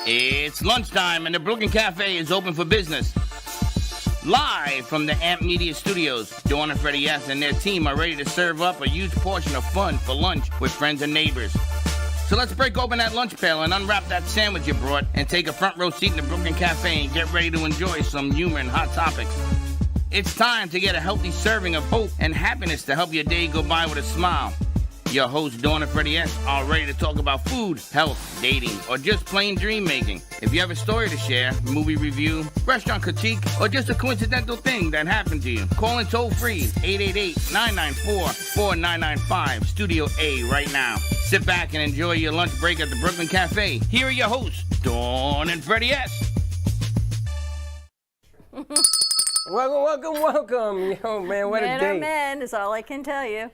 It's lunchtime and the Brooklyn Cafe is open for business. Live from the Amp Media Studios, Dawn and Freddie S. and their team are ready to serve up a huge portion of fun for lunch with friends and neighbors. So let's break open that lunch pail and unwrap that sandwich you brought and take a front row seat in the Brooklyn Cafe and get ready to enjoy some humor and hot topics. It's time to get a healthy serving of hope and happiness to help your day go by with a smile. Your hosts, Dawn and Freddie S., are ready to talk about food, health, dating, or just plain dream making. If you have a story to share, movie review, restaurant critique, or just a coincidental thing that happened to you, call in toll free 888-994-4995, Studio A right now. Sit back and enjoy your lunch break at the Brooklyn Cafe. Here are your hosts, Dawn and Freddie S. Welcome. Yo, man, what a day. Men is all I can tell you.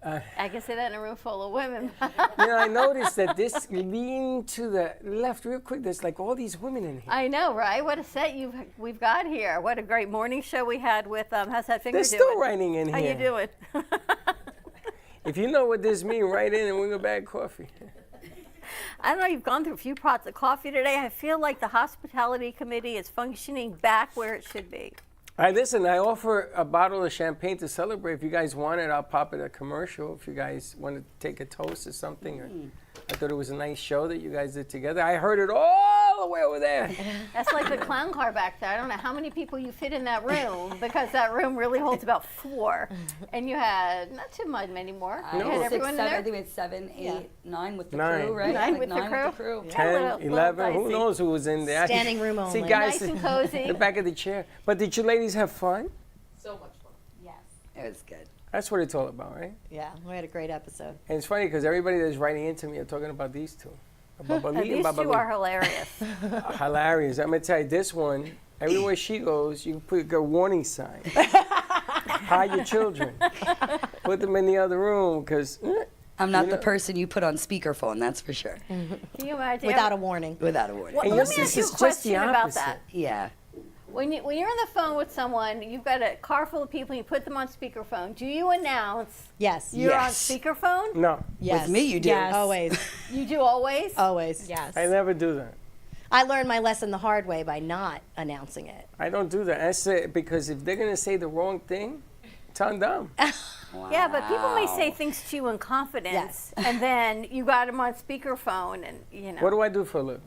I can say that in a room full of women. I noticed that this lean to the left real quick, there's like all these women in here. I know, right? What a set we've got here. What a great morning show we had with, how's that finger They're doing? still writing in How here. you doing? If you know what this means, write in and we'll go back coffee. I don't know, you've gone through a few pots of coffee today. I feel like the hospitality committee is functioning back where it should be. All right, listen, I offer a bottle of champagne to celebrate. If you guys want it, I'll pop it a commercial if you guys want to take a toast or something. Or I thought it was a nice show that you guys did together. I heard it all the way over there. That's like the clown car back there. I don't know how many people you fit in that room because that room really holds about 4. And you had not too many more. No. You had everyone in there? I think we had 7, 8, 9 with the 9. crew, right? 9 Like with the 9 crew. with the crew. 10, 11, who dicey. knows who was in there. Standing room See only. guys Nice and cozy. the back of the chair. But did you ladies have fun? So much fun. Yes. It was good. That's what it's all about, right? Yeah, we had a great episode. And it's funny because everybody that's writing into me are talking about these two. About Bali and These two Babali. are hilarious. Hilarious. I'm going to tell you, this one, everywhere she goes, you can put a warning sign. Hide your children. Put them in the other room because... I'm not the person you put on speakerphone, that's for sure. Can you imagine? Without a warning. Without a warning. Well, And let this me ask you a is just the question about opposite. that. Yeah. When you're on the phone with someone, you've got a car full of people, you put them on speakerphone. Do you announce Yes. you're Yes. on speakerphone? No, Yes. With me, you do. Yes. Always. You do always? Always. Yes. I never do that. I learned my lesson the hard way by not announcing it. I don't do that. I say because if they're going to say the wrong thing, tell them. Yeah, but people may say things to you in confidence, and then you got them on speakerphone, and What do I do for a living?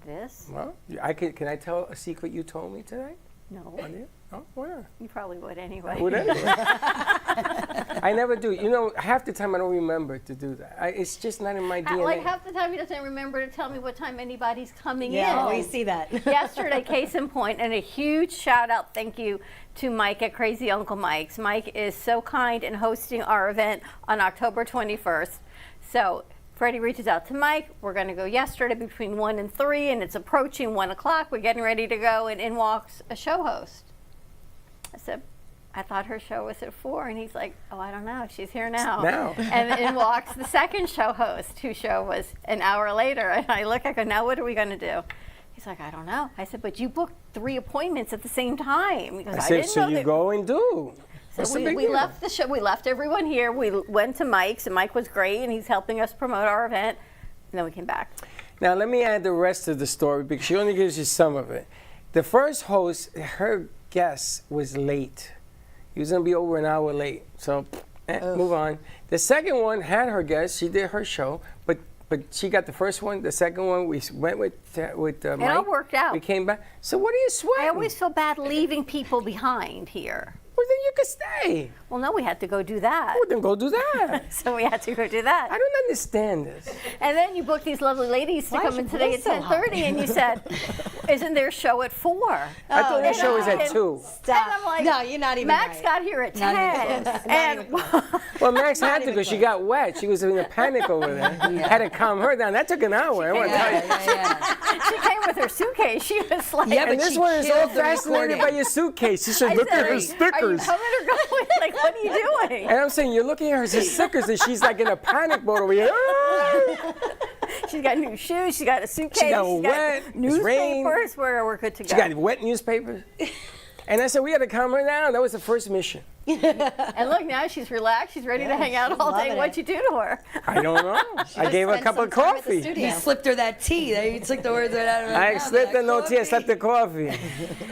this? Well, can I tell a secret you told me today? No, On here? Oh, why not? you probably would anyway. Would anyway. I never do. Half the time I don't remember to do that. It's just not in my DNA. Like half the time he doesn't remember to tell me what time anybody's coming Yeah, in. we see that. Yesterday, case in point, and a huge shout out, thank you to Mike at Crazy Uncle Mike's. Mike is so kind in hosting our event on October 21st. So Freddie reaches out to Mike. We're going to go yesterday between 1 and 3, and it's approaching 1 o'clock. We're getting ready to go, and in walks a show host. I said, I thought her show was at 4, and he's like, oh, I don't know. She's here now. And in walks the second show host, whose show was an hour later. And I go, now what are we going to do? He's like, I don't know. I said, but you booked 3 appointments at the same time. Because I said, so you go and do. What's the big we deal? left the show. We left everyone here. We went to Mike's, and Mike was great, and he's helping us promote our event. And then we came back. Now, let me add the rest of the story because she only gives you some of it. The first host, her guest was late. He was going to be over an hour late. So, move on. The second one had her guest. She did her show, but she got the first one. The second one, we went with Mike. It all worked out. We came back. So what are you sweating? I always feel bad leaving people behind here. Well, then you could stay. Well, no, we had to go do that. Well, then go do that. So we had to go do that. I don't understand this. And then you booked these lovely ladies to Why come is in your today at voice so 10:30, and you said, "Isn't there a show at 4?" I thought the and show was I'm at 2. And I'm like, No, you're not even Max right. got here at Not 10. even And Well, Max Not had to even because she close. got wet. She was in a panic over there. Had to calm her down. That took an hour. I want to tell you. Yeah. she came with her suitcase. She was like, Yeah, And but this she one is all killed the fascinated recording. by your suitcase. She said, I look said, at her Are you stickers. coming or going? Like, what are you doing? And I'm saying, you're looking at her stickers and she's like in a panic mode over here. She's got new shoes. She got a suitcase. She got she's wet. got It's rain. newspapers. We're good to go. She got wet newspapers. And I said, we got to calm her down. That was the first mission. And look, now she's relaxed. She's ready to hang out all day. loving What'd you do to her? I don't know. I gave her a spent cup some of time at the coffee. studio. You slipped her that tea. You took the words right out of her I mouth. slipped That the no tea, I coffee. slipped the coffee.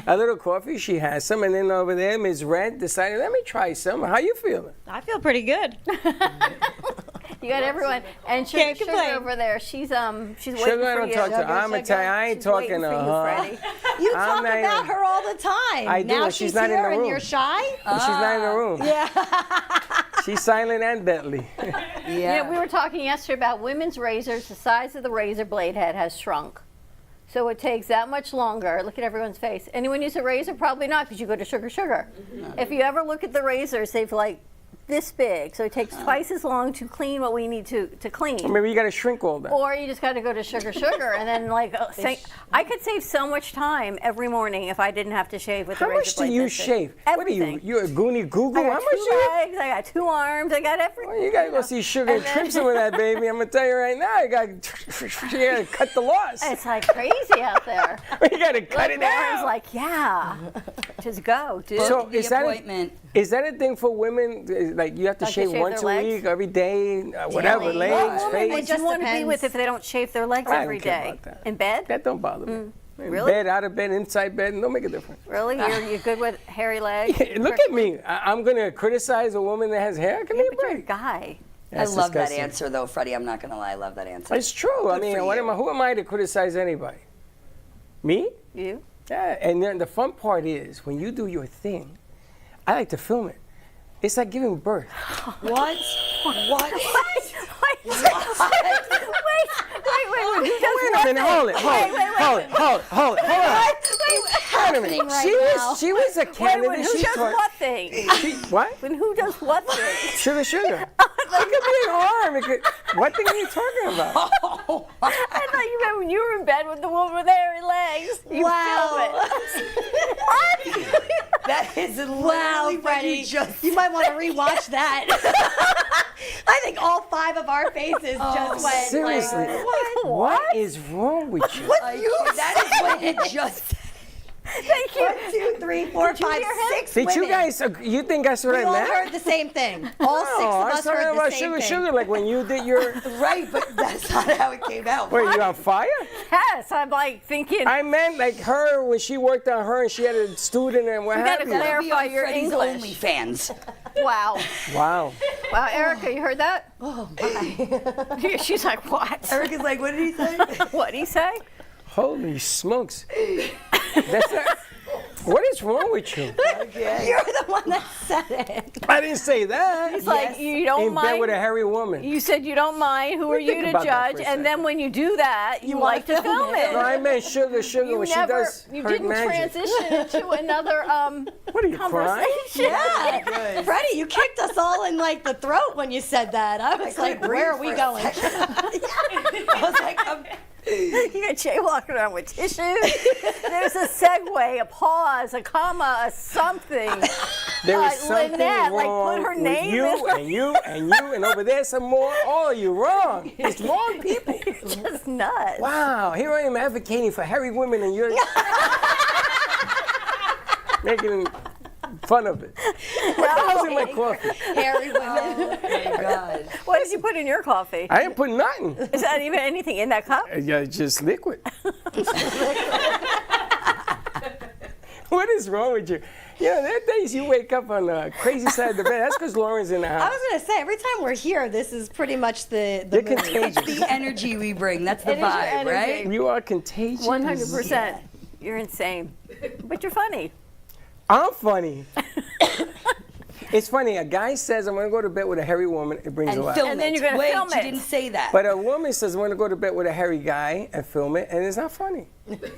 A little coffee, she has some. And then over there, Ms. Red decided, let me try some. How you feeling? I feel pretty good. You got everyone. And Can't Sugar complain. over there, she's waiting Sugar, I for don't you. talk to her. I'm going to tell you, I ain't She's talking waiting to for you, her. Freddie. You I'm talk not about even- her all the time. I do, Now when she's she's not in here the and room. you're shy? She's not in the room. Yeah. She's silent and deadly. Yeah, we were talking yesterday about women's razors. The size of the razor blade head has shrunk. So it takes that much longer. Look at everyone's face. Anyone use a razor? Probably not, because you go to Sugar. If you ever look at the razors, they've like this big. So it takes twice as long to clean what we need to clean. Maybe you got to shrink all that. Or you just got to go to Sugar, and then I could save so much time every morning if I didn't have to shave with How the razor much do blade you this big. shave? Everything. What are you? You're a goony goo I goo? got How much two do you? legs, I got 2 arms, I got everything. Well, you gotta go see Sugar and trim some of that, baby. I'm gonna tell you right now. You gotta cut the loss. It's like crazy out there. You gotta cut it Lauren's out. like, yeah, just go, dude. So Book the is that appointment. is that a thing for women? Like you have to Like to shave shave once their a legs? week, every day, whatever, Daily. legs, What woman face. would just you want to be depends. with if they don't shave their legs I don't every care day? about that. In bed? That don't bother me. In Really? bed, out of bed, inside bed, don't make a difference. Really? You're good with hairy legs? Look at me. I'm gonna criticize a woman that has hair. Give me a But you're a break. guy. That's I love disgusting. that answer, though, Freddie. I'm not going to lie. I love that answer. It's true. I Good mean, for what you. am I, who am I to criticize anybody? Me? You? Yeah. And then the fun part is when you do your thing, I like to film it. It's like giving birth. What? What? Wait. Who does Wait a what minute, thing? hold it. Hold it. Wait a minute. right now? She was a Wait, candidate. who She does taught- what thing? What? When who does what thing? Sugar. It could be an arm. It could, what thing are you talking about? I thought you meant when you were in bed with the woman with hairy legs. You Wow. film it. That is Wow, literally what Freddie. you just You might want to rewatch that. I think all 5 of our faces just went Seriously. like, What is wrong with you? That is what you just said. Thank you. 1, 2, 3, 4, 5, hear him? 6 Did you women. guys, you think that's what We I all meant? heard the same thing. All 6 No, of I was us talking heard the about same sugar, thing. like when you did your, Right, but that's not how it came out. wait, you on fire? Yes, I'm like thinking. I meant like her when she worked on her and she had a student and what You gotta have you. clarify Be on your Freddie's English. OnlyFans. Wow. Wow. Wow, Erica, you heard that? Oh, my. She's like, what? Erica's like, what did he say? What'd he say? Holy smokes. That's not, what is wrong with you? You're the one that said it. I didn't say that. It's like, you don't In mind. bed with a hairy woman. You said you don't mind. Who are you think to about that for judge? a And then when you do that, you wanna like to film No, it. I meant sugar You when she never, does you her didn't magic. transition into another What are you crying? conversation. Yeah. Freddie, you kicked us all in like the throat when you said that. I was like, couldn't where are breathe we for a going? I was like, You got Jay walking around with tissues. There's a segue, a pause, a comma, a something. There is something Lynette, like, wrong put her with name you in. and you and you and over there some more. Oh, you're wrong. It's wrong people. Just nuts. Wow, here I am advocating for hairy women and you're making fun of it. What the hell's in my coffee? Hairy women. oh my God. What did you put in your coffee? I didn't put nothing. Is that even anything in that cup? Yeah, it's just liquid. What is wrong with you? Yeah, there are days you wake up on the crazy side of the bed. That's because Lauren's in the I house. was going to say, every time we're here, this is pretty much the You're mood. contagious. The energy we bring, that's the It is your vibe, energy. right? You are contagious. 100%. You're insane. But you're funny. I'm funny. It's funny. A guy says, I'm going to go to bed with a hairy woman. It brings a And lot. film And then it. you're gonna Wait, film you it. didn't say that. But a woman says, I'm going to go to bed with a hairy guy and film it, and it's not funny.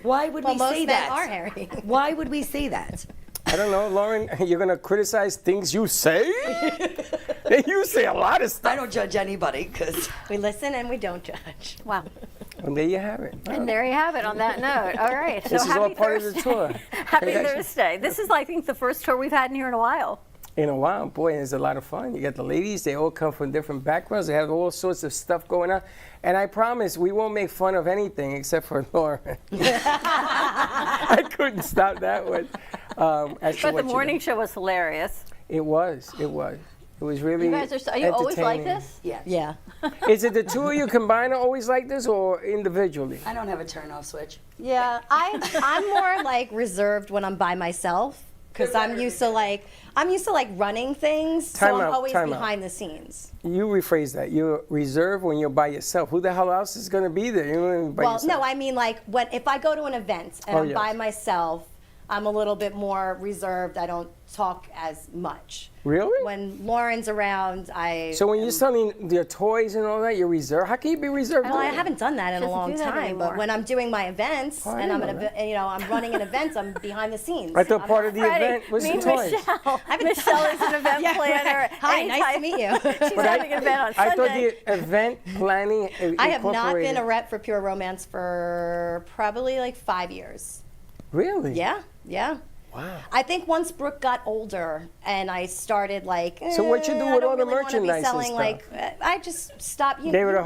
Why would Well, we most say men that? are hairy. Why would we say that? I don't know, Lauren, you're going to criticize things you say? You say a lot of I stuff. don't judge anybody because We listen and we don't judge. Wow. And there you have it. And there you have it on that note. All right. So This is happy all part Thursday. of the tour. Happy Congratulations. Thursday. This is, I think, the first tour we've had in here in a while. In a while, boy, it's a lot of fun. You got the ladies, they all come from different backgrounds. They have all sorts of stuff going on. And I promise we won't make fun of anything except for Lauren. I couldn't stop that one. As to But what the you morning do. show was hilarious. It was. It was really You guys are you always like entertaining. this? Yes. Yeah. Is it the two of you combined are always like this or individually? I don't have a turn off switch. Yeah, I'm more like reserved when I'm by myself because I'm used to like running things, so Time I'm out, always time out. behind the scenes. You rephrase that. You're reserved when you're by yourself. Who the hell else is going to be there? You're by Well, yourself. no, I mean like if I go to an event and Oh, I'm yes. by myself, I'm a little bit more reserved. I don't talk as much. Really? When Lauren's around, So when you're selling your toys and all that, you're reserved. How can you be reserved? Well, I doing that? haven't done that in a Doesn't long do that time, anymore. but when I'm doing my events I and I'm didn't know that. I'm running an event, I'm behind the scenes. I thought I'm part not- of the Freddie, event was the meet toys. Michelle. Michelle is an event planner. Hi, nice to meet you. She's having an event on I thought Sunday. the event planning I have not been incorporated- a rep for Pure Romance for probably like 5 years. Really? Yeah, yeah. Wow. I think once Brooke got older and I started like, So what'd you do I with don't all the really wanna be merchandise and selling, stuff? like, I just stopped. Gave it a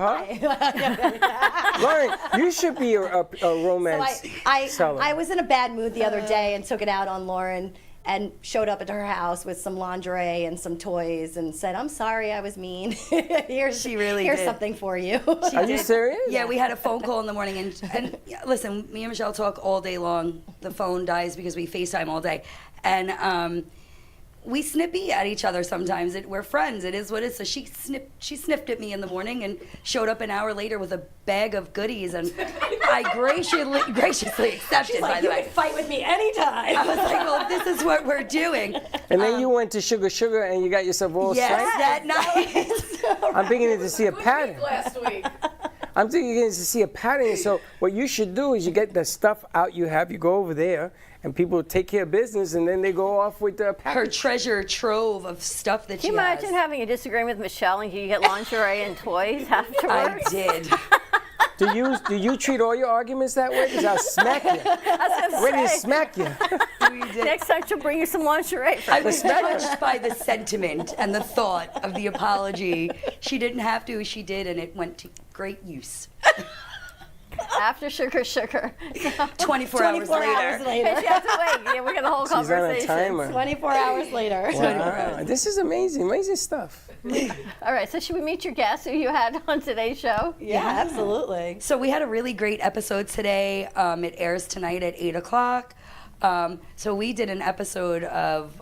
Lauren, you should be a romance seller. I was in a bad mood the other day and took it out on Lauren and showed up at her house with some lingerie and some toys and said, "I'm sorry, I was mean. here's She really here's did. something for you." Are you serious? Yeah, we had a phone call in the morning, and yeah, listen, me and Michelle talk all day long. The phone dies because we FaceTime all day, and we snippy at each other sometimes. We're friends. It is what it is. So she sniffed at me in the morning and showed up an hour later with a bag of goodies, and I graciously accepted. She's like, by the "You way, can fight with me anytime." I was like, well, if this is what we're doing. And then you went to Sugar and you got yourself all Yes, psyched. that night. I'm beginning to see a pattern. Last week. I'm beginning to see a pattern. So what you should do is you get the stuff out you have, you go over there, and people take care of business, and then they go off with the Her package. treasure trove of stuff that Can she you imagine has. having a disagreement with Michelle and you get lingerie and toys afterwards? I did. Do you treat all your arguments that way? Because I'll smack you. Ready to smack you. Next time she'll bring you some lingerie. I was touched by the sentiment and the thought of the apology. She didn't have to, she did, and it went to great use. After sugar. 24 hours later. Hey, she has to wait. Yeah, we got a whole She's on a conversation. timer. 24 hours later. Wow, this is amazing stuff. All right, so should we meet your guest who you had on today's show? Yeah, absolutely. So we had a really great episode today. It airs tonight at 8 o'clock. So we did an episode of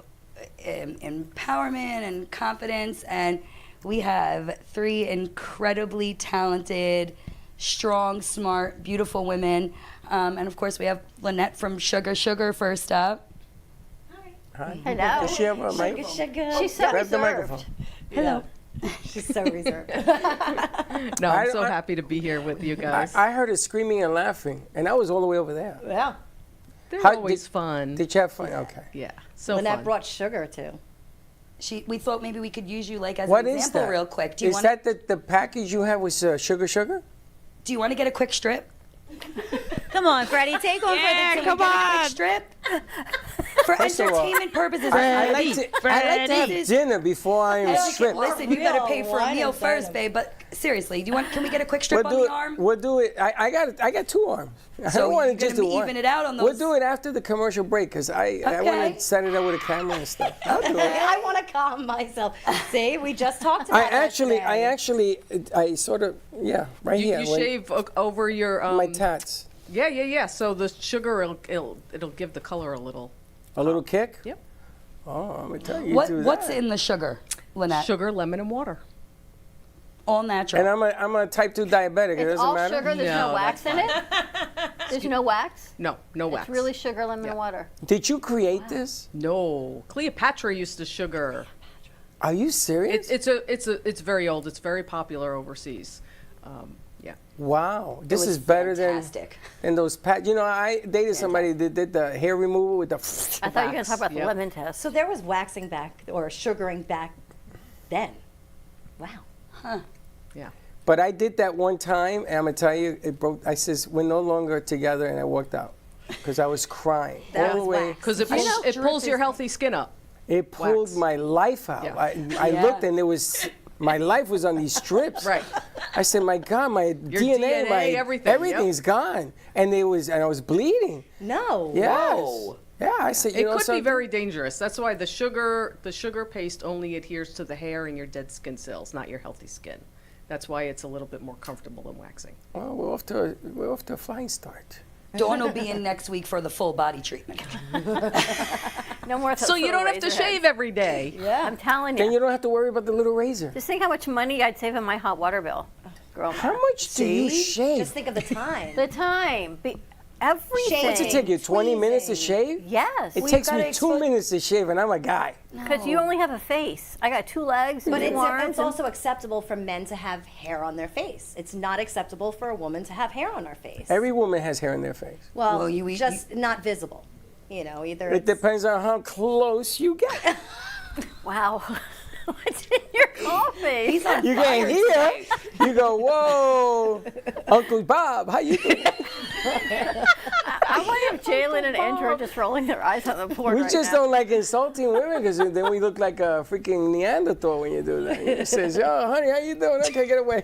empowerment and confidence, and we have 3 incredibly talented, strong, smart, beautiful women. And of course, we have Lynette from Sugar first up. Hi. Hello. Does she have a mic? She's so Grab the reserved. microphone. Hello. She's so reserved. No, I- I'm so I- happy to be here with you guys. I heard her screaming and laughing, and I was all the way over there. Yeah. They're How- always did- fun. Did you have fun? Okay. Yeah, so Lynette fun. brought sugar too. We thought maybe we could use you like as What an is example that? real quick. Do you Is want that the package you have with Sugar? Do you want to get a quick strip? Come on, Freddie, take on for the team. Quick strip. For First of all, entertainment purposes. I like to have dinner before I am stripped. Listen, you better pay for a Wine meal and first, soda. babe. But seriously, can we get a quick strip on the arm? We'll do it. I got 2 arms. I So don't want you're to just gonna do one. even it out on We'll those- do it after the commercial break because I want Okay. to set it up with a camera and stuff. I'll do it. I want to calm myself. See, we just talked about that today. I sort of, right You, here. you when- shave over your my tats. Yeah. So the sugar it'll give the color a little A little kick? Yep. Oh, I'm going to tell you. What's in the sugar, Lynette? sugar, lemon, and water. All natural. And I'm a type 2 diabetic. It It's doesn't all matter. sugar. There's no No, wax in it. There's no wax. No wax. It's really sugar, lemon, and water. Did you create this? No. Cleopatra used to sugar. Are you serious? It's very old. It's very popular overseas. Yeah. Wow. It This was is better fantastic. than those You know, I dated somebody that did the hair removal with the. I thought you were going to talk about the Yep. lemon test. So there was waxing back or sugaring back then. Wow. Yeah. But I did that one time, and I'm gonna tell you, it broke. I says we're no longer together, and it worked out because I was crying That all the was way. wax. Because it You pulls, know, it pulls your drip is- healthy skin up. It pulled Wax. my life out. Yeah. I looked, and my life was on these strips. Right. I said, my God, my Your DNA, DNA, everything, everything's gone, and I was bleeding. No. Yes. Whoa. Yeah, I see. It could be very dangerous. That's why the sugar paste only adheres to the hair and your dead skin cells, not your healthy skin. That's why it's a little bit more comfortable than waxing. Well, we're off to a flying start. Dawn will be in next week for the full body treatment. No more. So you don't have to shave every day. Yeah, I'm telling Then you. you don't have to worry about the little razor. Just think how much money I'd save on my hot water bill. Girl, How much do you shave? Just think of the time. the time, everything. What's it take you, 20 minutes to shave? Yes, It takes me 2 minutes to shave, and I'm a guy. because you only have a face. I got 2 legs and But 2 arms. it's also acceptable for men to have hair on their face. It's not acceptable for a woman to have hair on her face. Every woman has hair in their face. Well, just not visible. You know, either It depends on how close you get. Wow. What's in your coffee? He's on You get here, you go, whoa, Uncle Bob, how you doing? I wonder if Jalen and Andrew are just rolling their eyes on the board We right just now. don't like insulting women because then we look like a freaking Neanderthal when you do that. He says, yo, honey, how you doing? Okay, get away.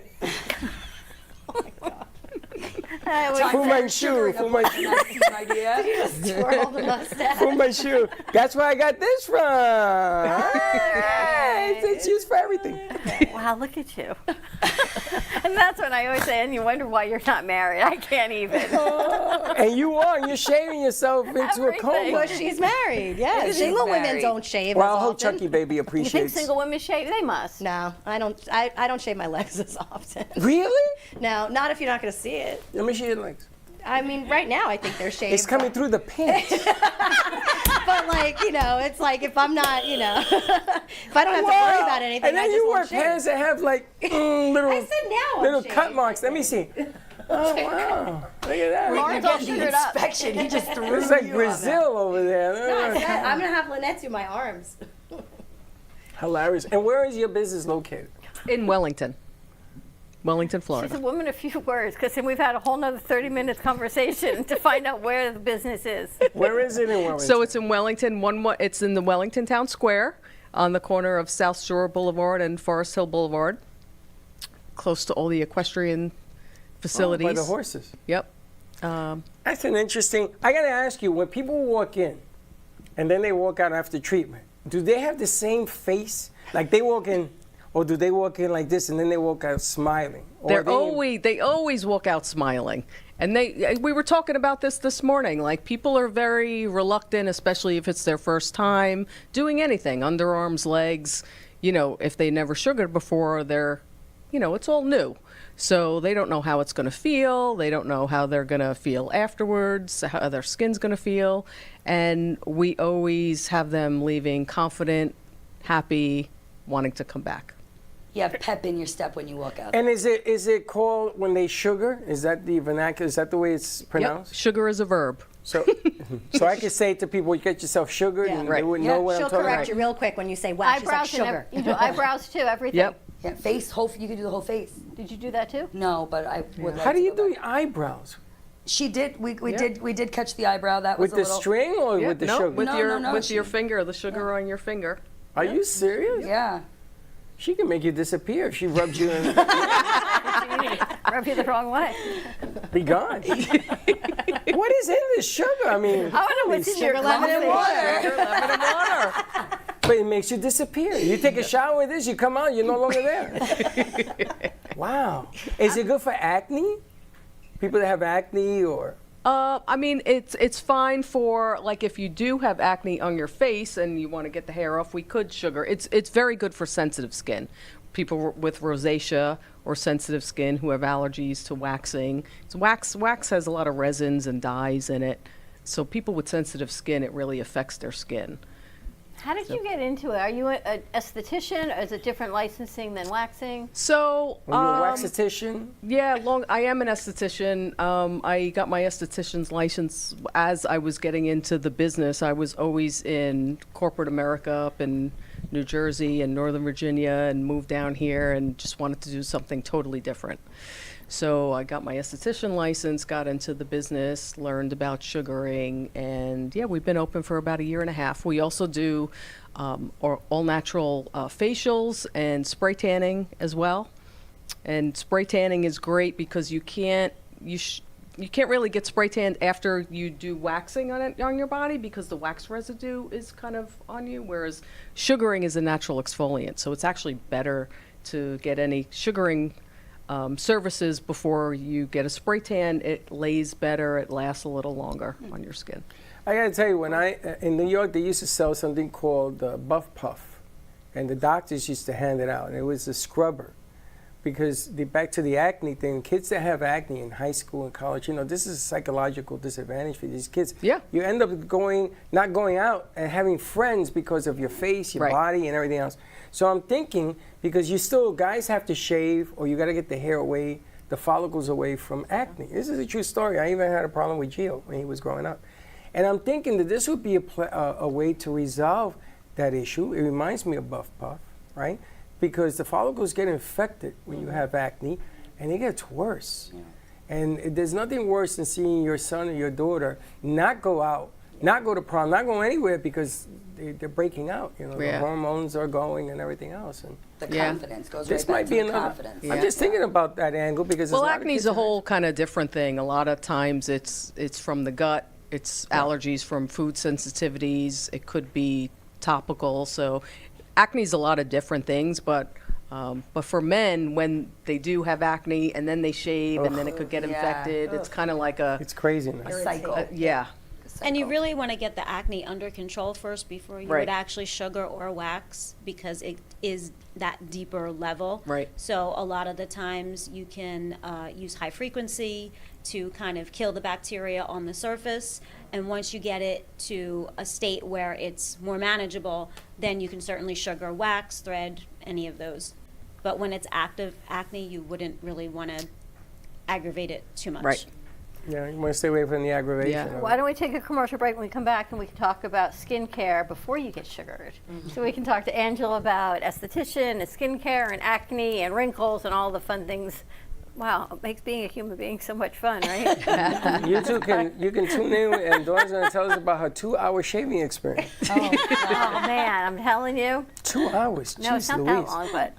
Fu Manchu, Fu Manchu, idea. twirl the mustache. Fu Manchu. That's where I got this from. Hey, it's used for everything. Wow, look at you. And that's when I always say, and you wonder why you're not married. I can't even. And you're shaving yourself into a Everything. coma. Well, she's married. Yeah, She's single women married. don't shave Well, I as hope often. Chucky Baby You think appreciates. single women shave? They must. No, I don't. I don't shave my legs as often. Really? No, not if you're not going to see it. Let me see your legs. I mean, right now I think they're shaved. It's coming through the pants. But like, you know, it's like if I'm not, you know, if I don't have to worry about anything, And then I just you won't wear shave. pants that have like little, I said now I'm little shaved. cut marks. Let me see. Oh wow! Look at that. Lauren's all sugared up. Inspection. He just threw It's like you on Brazil over there. No, I said I'm gonna have Lynette do my arms. Hilarious. And where is your business located? In Wellington, She's a Florida. woman of few words, because then we've had a whole nother 30 minutes conversation to find out where the business is. Where is it in Wellington? So it's in Wellington. It's in the Wellington Town Square, on the corner of South Shore Boulevard and Forest Hill Boulevard, close to all the equestrian facilities. by the horses. Yep. That's an interesting. I got to ask you, when people walk in and then they walk out after treatment, do they have the same face? Like they walk in, or do they walk in like this and then they walk out smiling? Or They always walk out smiling. And we were talking about this morning. Like, people are very reluctant, especially if it's their first time doing anything, underarms, legs. You know, if they never sugared before, it's all new. So they don't know how it's going to feel. They don't know how they're going to feel afterwards, how their skin's going to feel. And we always have them leaving confident, happy, wanting to come back. You have pep in your step when you walk out. And is it called when they sugar? Is that the vernacular? Is that the way it's Yep. pronounced? Sugar is a verb. So, so I could say to people, "Get yourself sugared," Yeah. and Right. they wouldn't Yeah. know what She'll I'm talking correct about. you real quick when you say wow. She's like Eyebrows and sugar. you do eyebrows too, everything. Yep. Yeah, face, you can do the whole face. Did you do that too? No, but I would like How do to you go do back. your eyebrows? She did. We did catch the eyebrow. That was With a the little. string or with the no, sugar? with No, your no, no, with your she- finger, the sugar on your finger. Are you serious? Yeah. She can make you disappear if she rubs you and Rub you the wrong way. be gone. What is in this sugar? I mean, I wonder what's in your Sugar, lemon, and coffee. water. Lemon and water. but it makes you disappear. You take a shower with this, you come out, you're no longer there. Wow. Is it good for acne? People that have acne or? I mean, it's fine for, like, if you do have acne on your face and you want to get the hair off, we could sugar. It's very good for sensitive skin. People with rosacea or sensitive skin who have allergies to waxing. So wax has a lot of resins and dyes in it. So people with sensitive skin, it really affects their skin. How did you get into it? Are you an esthetician, or is it different licensing than waxing? So, Are you a waxitician? yeah, I am an esthetician. I got my esthetician's license as I was getting into the business. I was always in corporate America up in New Jersey and Northern Virginia, and moved down here and just wanted to do something totally different. So I got my esthetician license, got into the business, learned about sugaring, and yeah, we've been open for about 1.5 years. We also do all natural facials and spray tanning as well. And spray tanning is great because you can't really get spray tanned after you do waxing on your body because the wax residue is kind of on you, whereas sugaring is a natural exfoliant. So it's actually better to get any sugaring services before you get a spray tan. It lays better, it lasts a little longer on your skin. I gotta tell you, when in New York, they used to sell something called Buff Puff, and the doctors used to hand it out, and it was a scrubber. Because back to the acne thing, kids that have acne in high school and college, this is a psychological disadvantage for these kids. Yeah. You end up not going out and having friends because of your face, your body, and everything else. So I'm thinking, because guys have to shave, or you got to get the hair away, the follicles away from acne. This is a true story. I even had a problem with Gio when he was growing up. And I'm thinking that this would be a way to resolve that issue. It reminds me of Buff Puff, right? Because the follicles get infected when you have acne, and it gets worse. Yeah. And there's nothing worse than seeing your son or your daughter not go out, not go to prom, not go anywhere because they're breaking out. The hormones are going and everything else. And the confidence goes this right back might to be the another. confidence. I'm just thinking about that angle because acne is a whole kind of different thing. A lot of times it's from the gut. It's allergies from food sensitivities. It could be topical. So acne is a lot of different things, but for men, when they do have acne and then they shave and then it could get infected, it's kind of like it's crazy. A cycle. Yeah. And you really want to get the acne under control first before you would actually sugar or wax, because it is that deeper level. Right. So a lot of the times you can use high frequency to kind of kill the bacteria on the surface. And once you get it to a state where it's more manageable, then you can certainly sugar, wax, thread, any of those. But when it's active acne, you wouldn't really want to aggravate it too much. Right. Yeah, you want to stay away from the aggravation. Yeah. Why don't we take a commercial break? When we come back and we can talk about skincare before you get sugared. So we can talk to Angela about esthetician and skincare and acne and wrinkles and all the fun things. Wow, it makes being a human being so much fun, right? You two can tune in, and Dawn's going to tell us about her 2-hour shaving experience. Oh man, I'm telling you. 2 hours. No, it's Jeez not Louise. that long, but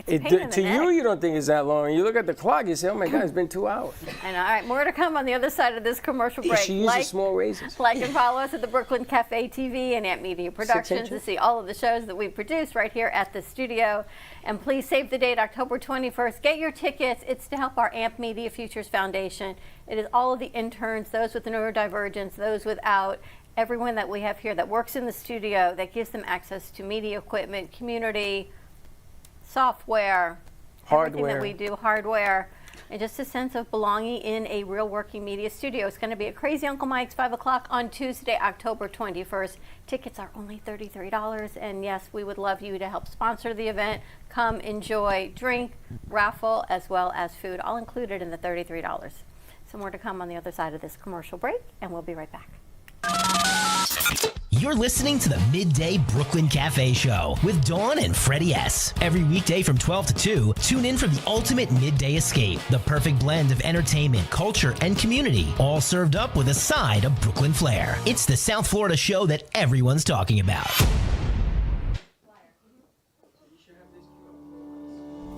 it's a pain in the To neck. you don't think it's that long. You look at the clock, you say, "Oh my God, it's been 2 hours." And all right, more to come on the other side of this commercial break. She uses small razors. Like and follow us at the Brooklyn Cafe TV and Amp Media Productions to see all of the shows that we produce right here at the studio. And please save the date, October 21st. Get your tickets. It's to help our Amp Media Futures Foundation. It is all of the interns, those with neurodivergence, those without, everyone that we have here that works in the studio that gives them access to media equipment, community, software, everything that we do, hardware, and just a sense of belonging in a real working media studio. It's going to be at Crazy Uncle Mike's, 5 o'clock on Tuesday, October 21st. Tickets are only $33, and yes, we would love you to help sponsor the event. Come, enjoy, drink, raffle, as well as food, all included in the $33. So more to come on the other side of this commercial break, and we'll be right back. You're listening to the Midday Brooklyn Cafe Show with Dawn and Freddie S. Every weekday from 12 to 2, tune in for the ultimate midday escape. The perfect blend of entertainment, culture, and community, all served up with a side of Brooklyn flair. It's the South Florida show that everyone's talking about.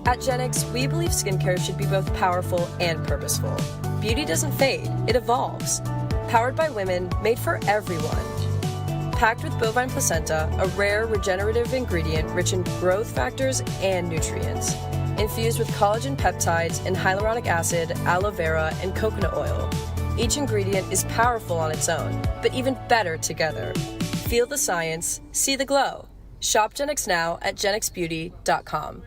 At Gen X, we believe skincare should be both powerful and purposeful. Beauty doesn't fade, it evolves. Powered by women, made for everyone. Packed with bovine placenta, a rare regenerative ingredient rich in growth factors and nutrients. Infused with collagen peptides and hyaluronic acid, aloe vera, and coconut oil. Each ingredient is powerful on its own, but even better together. Feel the science, see the glow. Shop Gen X now at genxbeauty.com.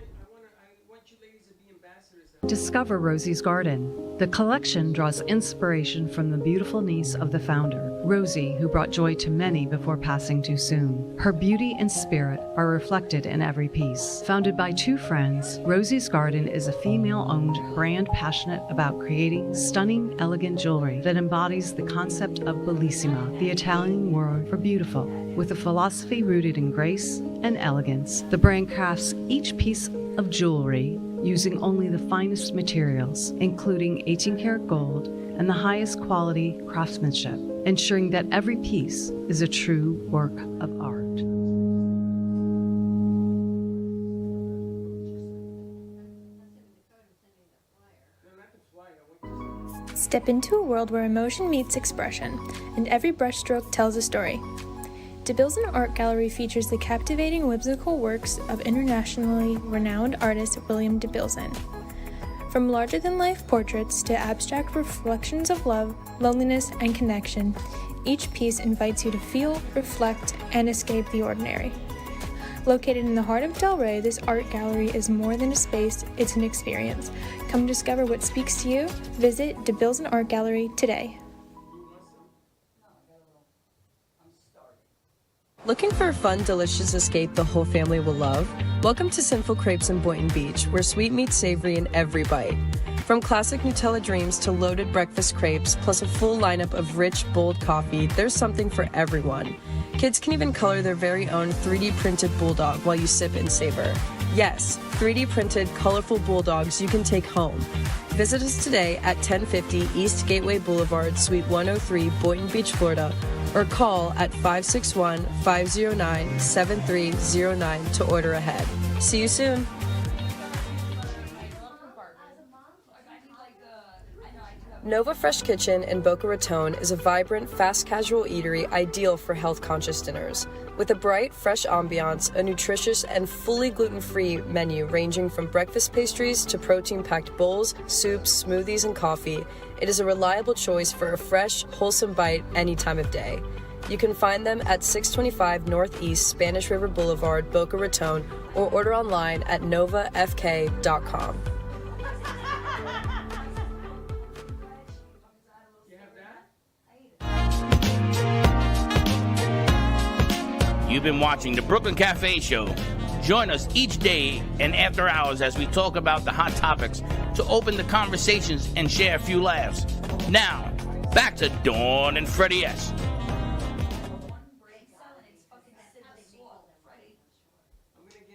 Discover Rosie's Garden. The collection draws inspiration from the beautiful niece of the founder, Rosie, who brought joy to many before passing too soon. Her beauty and spirit are reflected in every piece. Founded by two friends, Rosie's Garden is a female-owned brand passionate about creating stunning, elegant jewelry that embodies the concept of bellissima, the Italian word for beautiful. With a philosophy rooted in grace and elegance, the brand crafts each piece of jewelry using only the finest materials, including 18-karat gold and the highest quality craftsmanship, ensuring that every piece is a true work of art. Step into a world where emotion meets expression, and every brushstroke tells a story. DeBilzen Art Gallery features the captivating whimsical works of internationally renowned artist William DeBilzen. From larger-than-life portraits to abstract reflections of love, loneliness, and connection, each piece invites you to feel, reflect, and escape the ordinary. Located in the heart of Delray, this art gallery is more than a space, it's an experience. Come discover what speaks to you. Visit DeBilzen Art Gallery today. Looking for a fun, delicious escape the whole family will love? Welcome to Sinful Crepes in Boynton Beach, where sweet meets savory in every bite. From classic Nutella dreams to loaded breakfast crepes, plus a full lineup of rich, bold coffee, there's something for everyone. Kids can even color their very own 3D printed bulldog while you sip and savor. Yes, 3D printed, colorful bulldogs you can take home. Visit us today at 1050 East Gateway Boulevard, Suite 103, Boynton Beach, Florida, or call at 561-509-7309 to order ahead. See you soon. Nova Fresh Kitchen in Boca Raton is a vibrant, fast casual eatery ideal for health-conscious dinners. With a bright, fresh ambiance, a nutritious and fully gluten-free menu ranging from breakfast pastries to protein-packed bowls, soups, smoothies, and coffee, it is a reliable choice for a fresh, wholesome bite any time of day. You can find them at 625 Northeast Spanish River Boulevard, Boca Raton, or order online at novafk.com. You've been watching the Brooklyn Cafe Show. Join us each day and after hours as we talk about the hot topics to open the conversations and share a few laughs. Now, back to Dawn and Freddie S.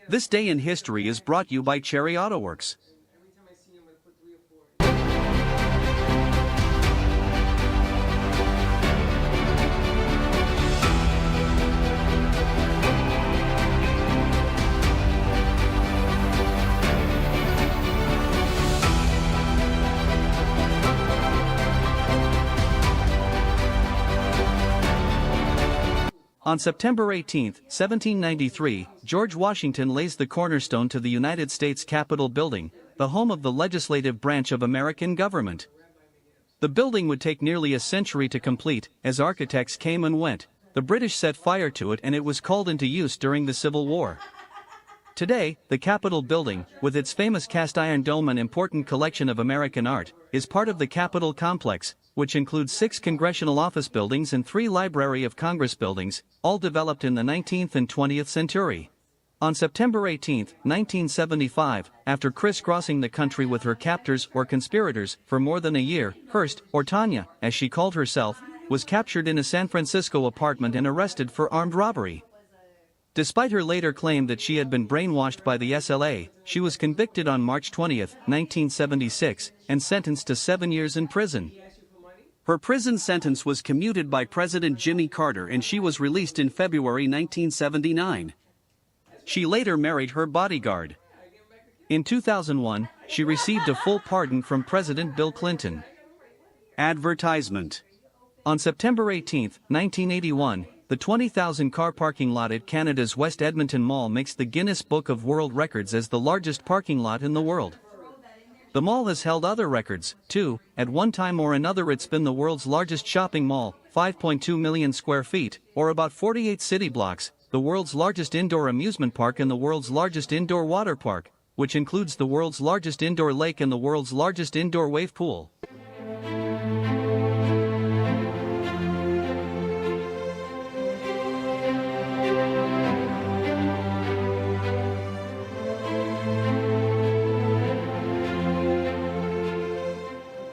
This Day in History is brought to you by Cherry Auto Works. On September 18, 1793, George Washington lays the cornerstone to the United States Capitol building, the home of the legislative branch of American government. The building would take nearly a century to complete, as architects came and went. The British set fire to it and it was called into use during the Civil War. Today, the Capitol building, with its famous cast-iron dome and important collection of American art, is part of the Capitol complex, which includes 6 congressional office buildings and 3 Library of Congress buildings, all developed in the 19th and 20th century. On September 18, 1975, after crisscrossing the country with her captors or conspirators for more than a year, Hearst, or Tanya, as she called herself, was captured in a San Francisco apartment and arrested for armed robbery. Despite her later claim that she had been brainwashed by the SLA, she was convicted on March 20, 1976, and sentenced to 7 years in prison. Her prison sentence was commuted by President Jimmy Carter and she was released in February 1979. She later married her bodyguard. In 2001, she received a full pardon from President Bill Clinton. Advertisement. On September 18, 1981, the 20,000-car parking lot at Canada's West Edmonton Mall makes the Guinness Book of World Records as the largest parking lot in the world. The mall has held other records, too. At one time or another it's been the world's largest shopping mall, 5.2 million square feet, or about 48 city blocks, the world's largest indoor amusement park and the world's largest indoor water park, which includes the world's largest indoor lake and the world's largest indoor wave pool.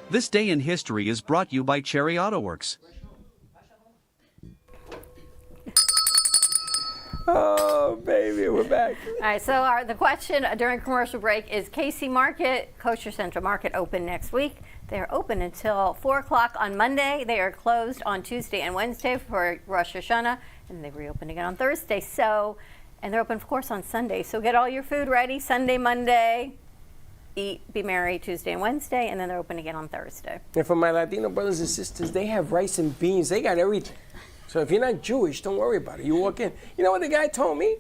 This Day in History is brought to you by Cherry Auto Works. Oh, baby, we're back. All right, so the question during commercial break is KC Market, Kosher Central Market, open next week? They are open until 4 o'clock on Monday. They are closed on Tuesday and Wednesday for Rosh Hashanah, and they reopen again on Thursday. And they're open, of course, on Sunday. So get all your food ready Sunday, Monday. eat, be merry Tuesday and Wednesday, and then they're open again on Thursday. And for my Latino brothers and sisters, they have rice and beans. They got everything. So if you're not Jewish, don't worry about it. You walk in. You know what the guy told me?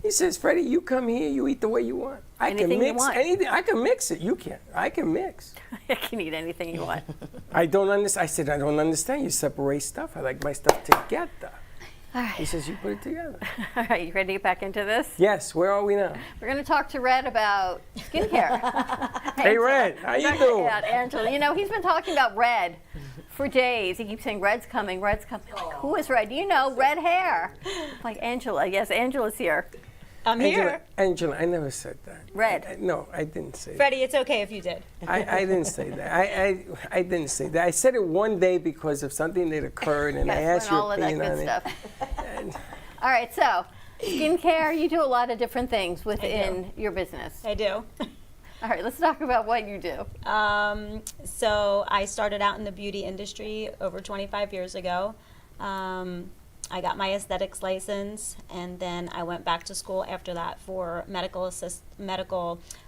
He says, Freddie, you come here, you eat the way you want. I Anything can you mix want. anything. I can mix it. You can't. I can mix. You can eat anything you want. I don't understand. I said, I don't understand. You separate stuff. I like my stuff together. All right. He says, you put it together. All right, you ready to get back into this? Yes, where are we now? We're going to talk to Red about skincare. Hey, Red, how you doing? Yeah, Angela. You know, he's been talking about Red for days. He keeps saying, Red's coming, Red's coming. Like, who is Red? You know, red hair. Like Angela. Yes, Angela's here. I'm here. Angela, I never said that. Red. No, I didn't say Freddie, it's okay if you did. that. I didn't say that. I didn't say that. I said it one day because of something that occurred, and I asked your all of that opinion good on stuff. All right, so skincare, you do a lot of different things within your business. I do. All right, let's talk about what you do. So I started out in the beauty industry over 25 years ago. I got my aesthetics license, and then I went back to school after that for medical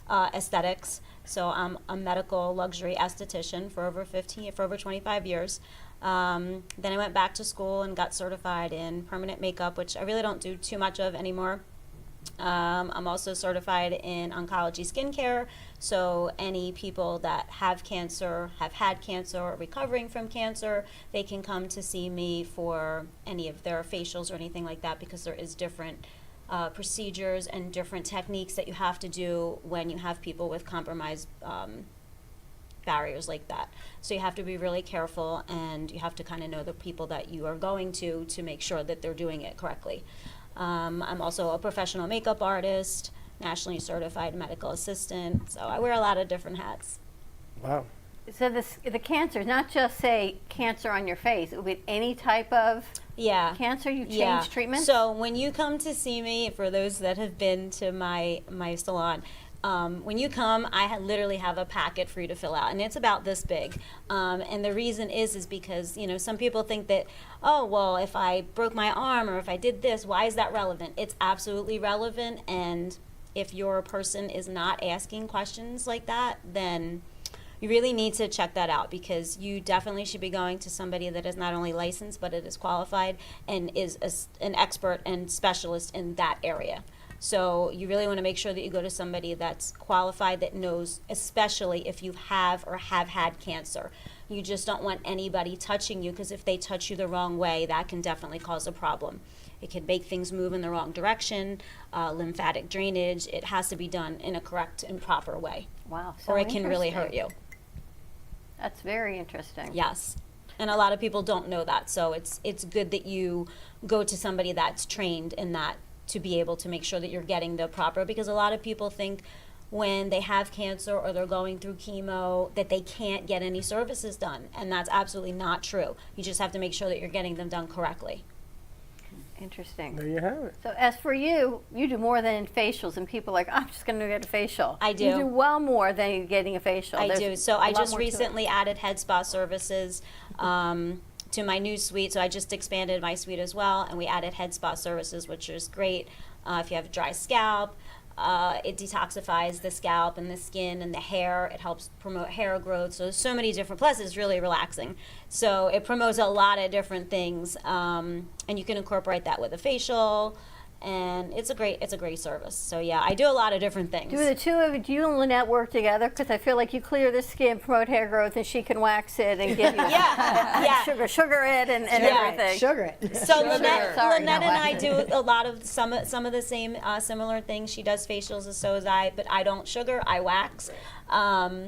aesthetics. So I'm a medical luxury esthetician for over 25 years. Then I went back to school and got certified in permanent makeup, which I really don't do too much of anymore. I'm also certified in oncology skincare, so any people that have cancer, have had cancer, or recovering from cancer, they can come to see me for any of their facials or anything like that, because there is different procedures and different techniques that you have to do when you have people with compromised barriers like that. So you have to be really careful, and you have to kind of know the people that you are going to make sure that they're doing it correctly. I'm also a professional makeup artist, nationally certified medical assistant, so I wear a lot of different hats. Wow. So the cancer, not just say cancer on your face, it would be any type of cancer. You change treatments? So when you come to see me, for those that have been to my salon, when you come, I literally have a packet for you to fill out, and it's about this big. And the reason is because, you know, some people think that, oh, well, if I broke my arm or if I did this, why is that relevant? It's absolutely relevant, and if your person is not asking questions like that, then you really need to check that out, because you definitely should be going to somebody that is not only licensed, but it is qualified and is an expert and specialist in that area. So you really want to make sure that you go to somebody that's qualified, that knows, especially if you have or have had cancer. You just don't want anybody touching you, because if they touch you the wrong way, that can definitely cause a problem. It can make things move in the wrong direction, lymphatic drainage. It has to be done in a correct and proper way. Wow. So or it can really hurt you. That's very interesting. Yes. And a lot of people don't know that. So it's good that you go to somebody that's trained in that, to be able to make sure that you're getting the proper, because a lot of people think when they have cancer or they're going through chemo that they can't get any services done, and that's absolutely not true. You just have to make sure that you're getting them done correctly. Interesting. There you have it. So as for you, you do more than facials, and people are like, I'm just going to get a facial. I do. You do well more than getting a facial. I There's do. So a I lot just more to it. recently added head spa services to my new suite. So I just expanded my suite as well, and we added head spa services, which is great. If you have a dry scalp, it detoxifies the scalp and the skin and the hair. It helps promote hair growth. So there's so many different, plus it's really relaxing. So it promotes a lot of different things, and you can incorporate that with a facial, and it's a great service. So yeah, I do a lot of different things. Do the two of you, do you and Lynette work together? Because I feel like you clear the skin, promote hair growth, and she can wax it and give you sugar it and everything. Sugar it. So Lynette and I do a lot of some of the same similar things. She does facials, and so does I, but I don't sugar, I wax.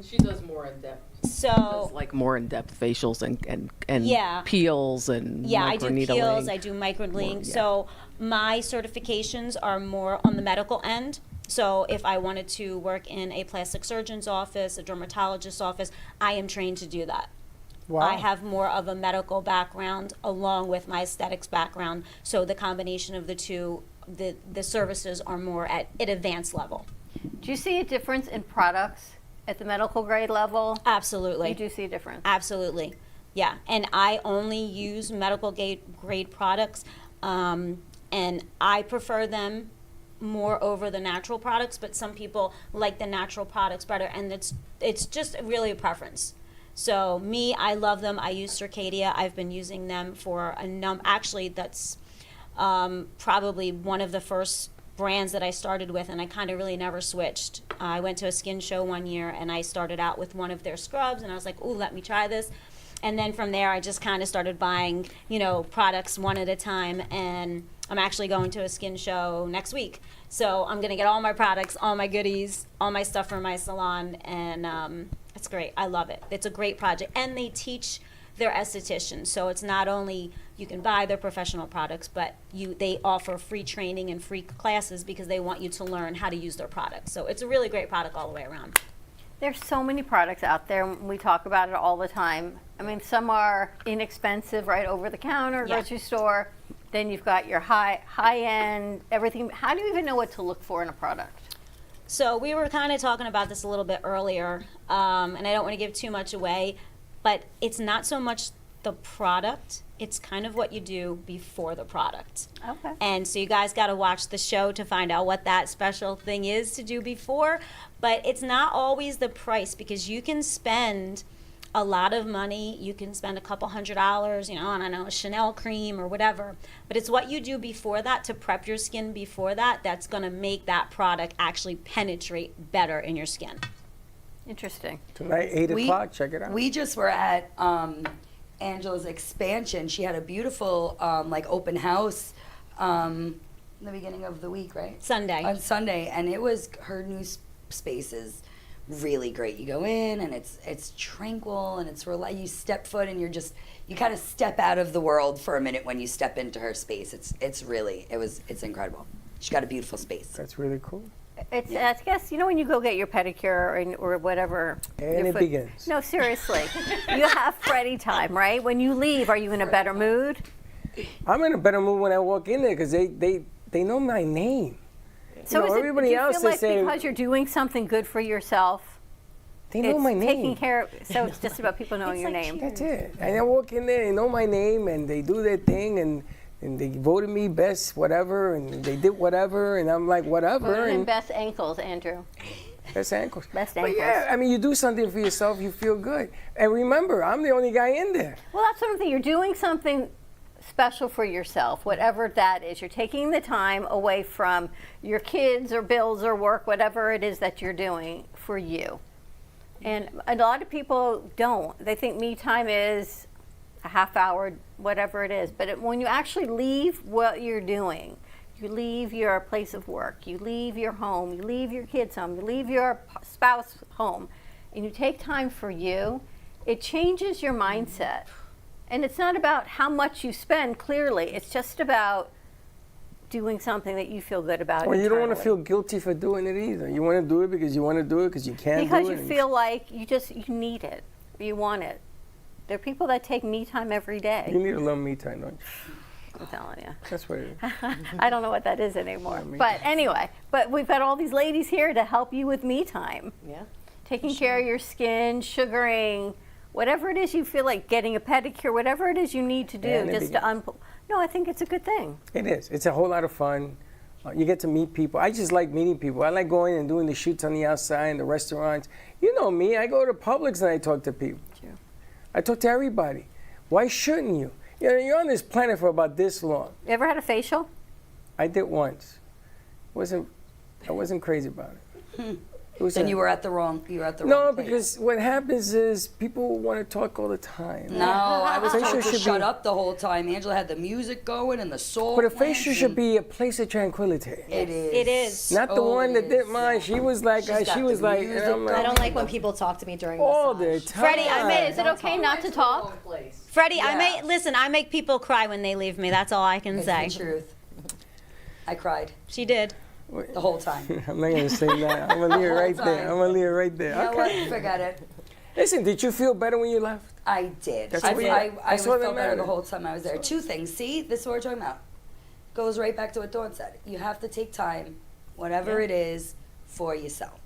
She does more in depth. So Like more in depth facials and Yeah. peels and I do microneedling. peels, I do microneedling. So my certifications are more on the medical end. So if I wanted to work in a plastic surgeon's office, a dermatologist's office, I am trained to do that. Wow. I have more of a medical background along with my aesthetics background. So the combination of the two, the services are more at an advanced level. Do you see a difference in products at the medical grade level? Absolutely. You do see a difference? Absolutely. Yeah. And I only use medical grade products, and I prefer them more over the natural products, but some people like the natural products better, and it's just really a preference. So me, I love them. I use Circadia. I've been using them for actually, that's probably one of the first brands that I started with, and I kind of really never switched. I went to a skin show one year, and I started out with one of their scrubs, and I was like, ooh, let me try this. And then from there, I just kind of started buying, products one at a time, and I'm actually going to a skin show next week. So I'm going to get all my products, all my goodies, all my stuff for my salon, and it's great. I love it. It's a great project. And they teach their estheticians, so it's not only you can buy their professional products, but they offer free training and free classes because they want you to learn how to use their products. So it's a really great product all the way around. There's so many products out there. We talk about it all the time. I mean, some are inexpensive, right, over the counter, grocery store. Then you've got your high end, everything. How do you even know what to look for in a product? So we were kind of talking about this a little bit earlier, and I don't want to give too much away, but it's not so much the product, it's kind of what you do before the product. Okay. And so you guys got to watch the show to find out what that special thing is to do before, but it's not always the price, because you can spend a lot of money. You can spend a couple $100s, on, I don't know, a Chanel cream or whatever, but it's what you do before that to prep your skin before that that's going to make that product actually penetrate better in your skin. Interesting. Tonight, 8 o'clock, check it out. We just were at Angela's expansion. She had a beautiful open house in the beginning of the week, right? Sunday. On Sunday, and it was her new space is really great. You go in and it's tranquil and it's you step foot and you kind of step out of the world for a minute when you step into her space. It's incredible. She got a beautiful space. That's really cool. It's, I guess, when you go get your pedicure or whatever. And it begins. No, seriously. You have Freddie time, right? When you leave, are you in a better mood? I'm in a better mood when I walk in there because they know my name. So is everybody do you else feel like saying, because you're doing something good for yourself, they know my name. Taking care of, so it's just about people knowing your name. That's it. And I walk in there, they know my name, and they do their thing, and they voted me best whatever, and they did whatever, and I'm like, whatever. Voted in best ankles, Andrew. Best ankles. Best ankles. But yeah, I mean, you do something for yourself, you feel good. And remember, I'm the only guy in there. Well, that's something. You're doing something special for yourself, whatever that is. You're taking the time away from your kids or bills or work, whatever it is that you're doing for you. And a lot of people don't. They think me time is a half hour, whatever it is. But when you actually leave what you're doing, you leave your place of work, you leave your home, you leave your kids' home, you leave your spouse home, and you take time for you, it changes your mindset. And it's not about how much you spend, clearly. It's just about doing something that you feel good about. Well, you don't want to internally. feel guilty for doing it either. You want to do it because you want to do it because you can't Because do it. you feel like you need it, you want it. There are people that take me time every day. You need a little me time, don't you? I'm telling you. That's what it is. I don't know what that is anymore. me But anyway, we've got all these ladies here to help you with me time. Yeah. Taking care of your skin, sugaring, whatever it is you feel like, getting a pedicure, whatever it is you need to do And just to No, I think it's a good thing. It is. It's a whole lot of fun. You get to meet people. I just like meeting people. I like going and doing the shoots on the outside and the restaurants. You know me. I go to Publix and I talk to people. True. I talk to everybody. Why shouldn't you? You're on this planet for about this long. You ever had a facial? I did once. I wasn't crazy about it. Then you were at the wrong. You were at the wrong. No, place. because what happens is people want to talk all the time. No, I was Facial told to should shut be- up the whole time. Angela had the music going and the soul. But a facial should be a place of tranquility. It is. It is. Not the one that did mine. She was like, She's got she was the like, and music I'm like, I don't like when people talk to me during all the massage. time. Freddie, is it okay not to talk? Freddie, Yeah. I make people cry when they leave me. That's all I can It's say. the truth. I cried She did. the whole time. I'm not gonna say that. I'm gonna leave it right there. I'm gonna leave it right there. You know Okay. what? Forget it. Listen, did you feel better when you left? I did. That's I what- I that's what felt better mattered. the whole time I was there. Two things. See, this is what we're talking about. Goes right back to what Dawn said. You have to take time, whatever it is, for yourself.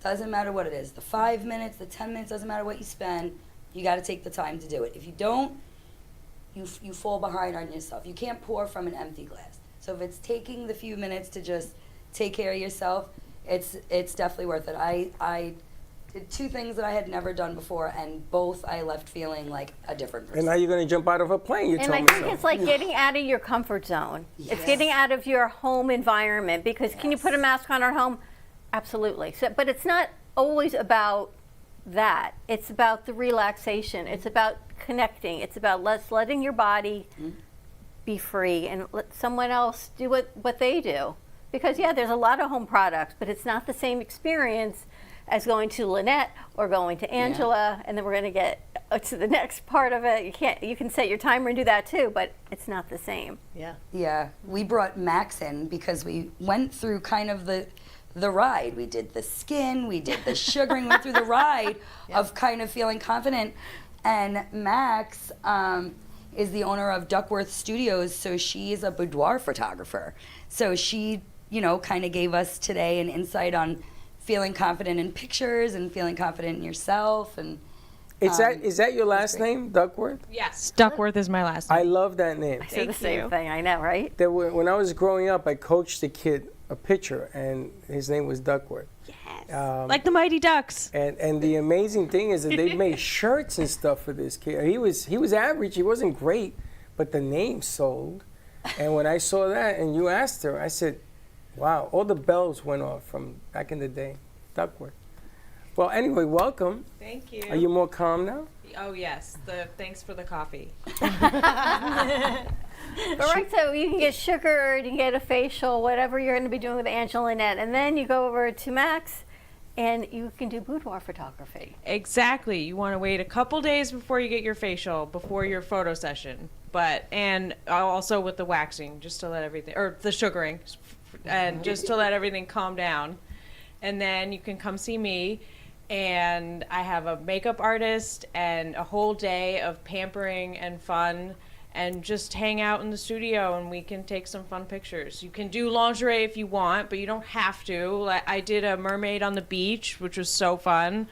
Doesn't matter what it is. The 5 minutes, the 10 minutes, doesn't matter what you spend. You got to take the time to do it. If you don't, you fall behind on yourself. You can't pour from an empty glass. So if it's taking the few minutes to just take care of yourself, it's definitely worth it. I did 2 things that I had never done before, and both I left feeling like a different person. And now you're going to jump out of a plane, you And told I me think so. it's like getting out of your comfort zone. Yes. It's getting out of your home environment, because can you put a mask on at home? Absolutely. So, but it's not always about that. It's about the relaxation. It's about connecting. It's about letting your body be free and let someone else do what they do. Because, yeah, there's a lot of home products, but it's not the same experience as going to Lynette or going to Angela, and then we're going to get to the next part of it. You can set your timer and do that too, but it's not the same. Yeah, we brought Max in because we went through kind of the ride. We did the skin, we did the sugaring, went through the ride of kind of feeling confident. And Max is the owner of Duckworth Studios, so she is a boudoir photographer. So she, kind of gave us today an insight on feeling confident in pictures and feeling confident in yourself. And Is that your last name, Duckworth? Yes, Duckworth is my last name. I love that name. I said the same thing. I know, right? When I was growing up, I coached a kid, a pitcher, and his name was Duckworth. Yes. Like the Mighty Ducks. And the amazing thing is that they made shirts and stuff for this kid. He was average. He wasn't great, but the name sold. And when I saw that, and you asked her, I said, wow, all the bells went off from back in the day. Duckworth. Well, anyway, welcome. Thank you. Are you more calm now? Oh, yes. Thanks for the coffee. But right, so you can get sugared, you can get a facial, whatever you're going to be doing with Angela and Annette, and then you go over to Max, and you can do boudoir photography. Exactly. You want to wait a couple days before you get your facial, before your photo session. And also with the waxing, just to let everything, or the sugaring, and just to let everything calm down. And then you can come see me, and I have a makeup artist and a whole day of pampering and fun, and just hang out in the studio, and we can take some fun pictures. You can do lingerie if you want, but you don't have to. I did a mermaid on the beach, which was so fun.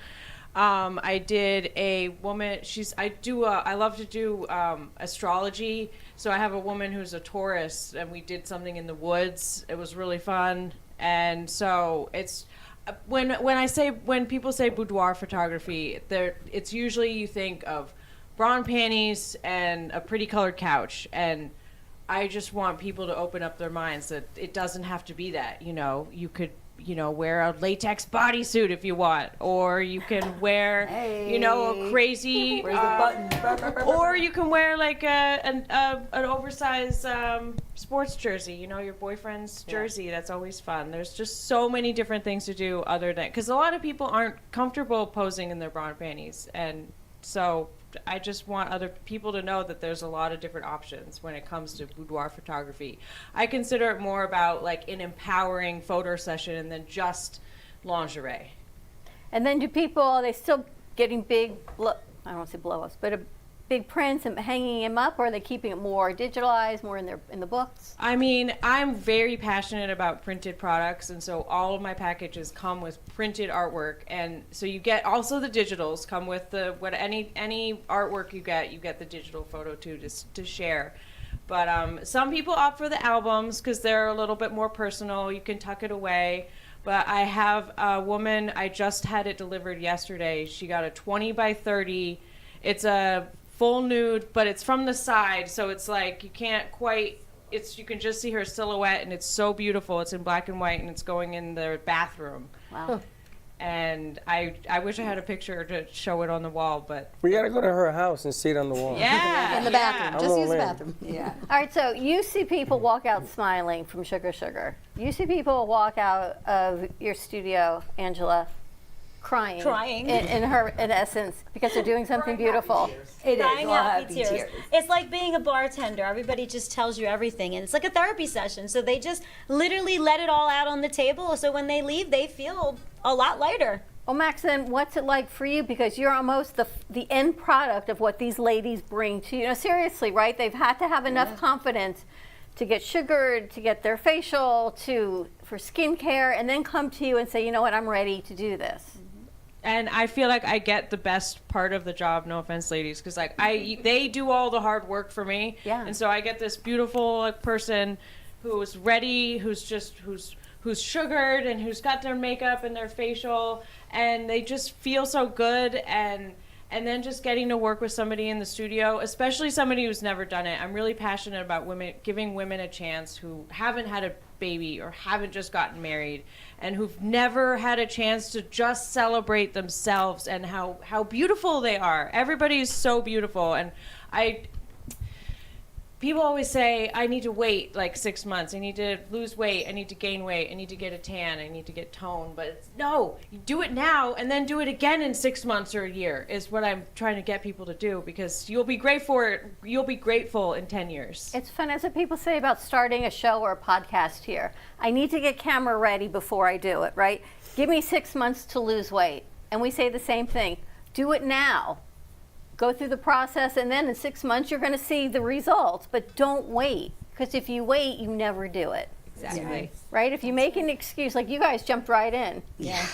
I did a woman. I love to do astrology. So I have a woman who's a Taurus, and we did something in the woods. It was really fun. And so it's when people say boudoir photography, it's usually you think of bra and panties and a pretty colored couch. And I just want people to open up their minds that it doesn't have to be that. You could wear a latex bodysuit if you want, or you can wear, a crazy, Where's the button? or you can wear like an oversized sports jersey, your boyfriend's jersey. That's always fun. There's just so many different things to do other than, because a lot of people aren't comfortable posing in their bra and panties, and so I just want other people to know that there's a lot of different options when it comes to boudoir photography. I consider it more about like an empowering photo session than just lingerie. And then are they still getting big, I don't want to say blow-ups, but big prints and hanging them up, or are they keeping it more digitalized, more in the books? I mean, I'm very passionate about printed products, and so all of my packages come with printed artwork, and so you get also the digitals come with any artwork you get the digital photo too, to share. But some people opt for the albums because they're a little bit more personal. You can tuck it away. But I have a woman, I just had it delivered yesterday. She got a 20 by 30. It's a full nude, but it's from the side, so it's like you can't quite, you can just see her silhouette, and it's so beautiful. It's in black and white, and it's going in the bathroom. Wow. And I wish I had a picture to show it on the wall, but We got to go to her house and see it on the wall. yeah, In the bathroom. I'm Just all use the in. bathroom. Yeah. All right, so you see people walk out smiling from Sugar. You see people walk out of your studio, Angela, crying. In essence, because they're doing something beautiful. It is Crying all out happy tears. tears. It's like being a bartender. Everybody just tells you everything, and it's like a therapy session. So they just literally let it all out on the table. So when they leave, they feel a lot lighter. Well, Max, then what's it like for you? Because you're almost the end product of what these ladies bring to you. Seriously, right? They've had to have enough confidence to get sugared, to get their facial, for skincare, and then come to you and say, you know what, I'm ready to do this. And I feel like I get the best part of the job, no offense, ladies, because they do all the hard work for me. Yeah. And so I get this beautiful person who's ready, who's who's sugared and who's got their makeup and their facial, and they just feel so good. And then just getting to work with somebody in the studio, especially somebody who's never done it. I'm really passionate about giving women a chance who haven't had a baby or haven't just gotten married and who've never had a chance to just celebrate themselves and how beautiful they are. Everybody is so beautiful. And people always say, I need to wait like 6 months. I need to lose weight. I need to gain weight. I need to get a tan. I need to get toned. But no, you do it now and then do it again in 6 months or a year is what I'm trying to get people to do, because you'll be grateful in 10 years. It's fun. That's what people say about starting a show or a podcast here. I need to get camera ready before I do it, right? Give me 6 months to lose weight. And we say the same thing. Do it now. Go through the process, and then in 6 months you're going to see the results. But don't wait, because if you wait, you never do it. Exactly. Right? If you make an excuse, like you guys jumped right in. Yeah.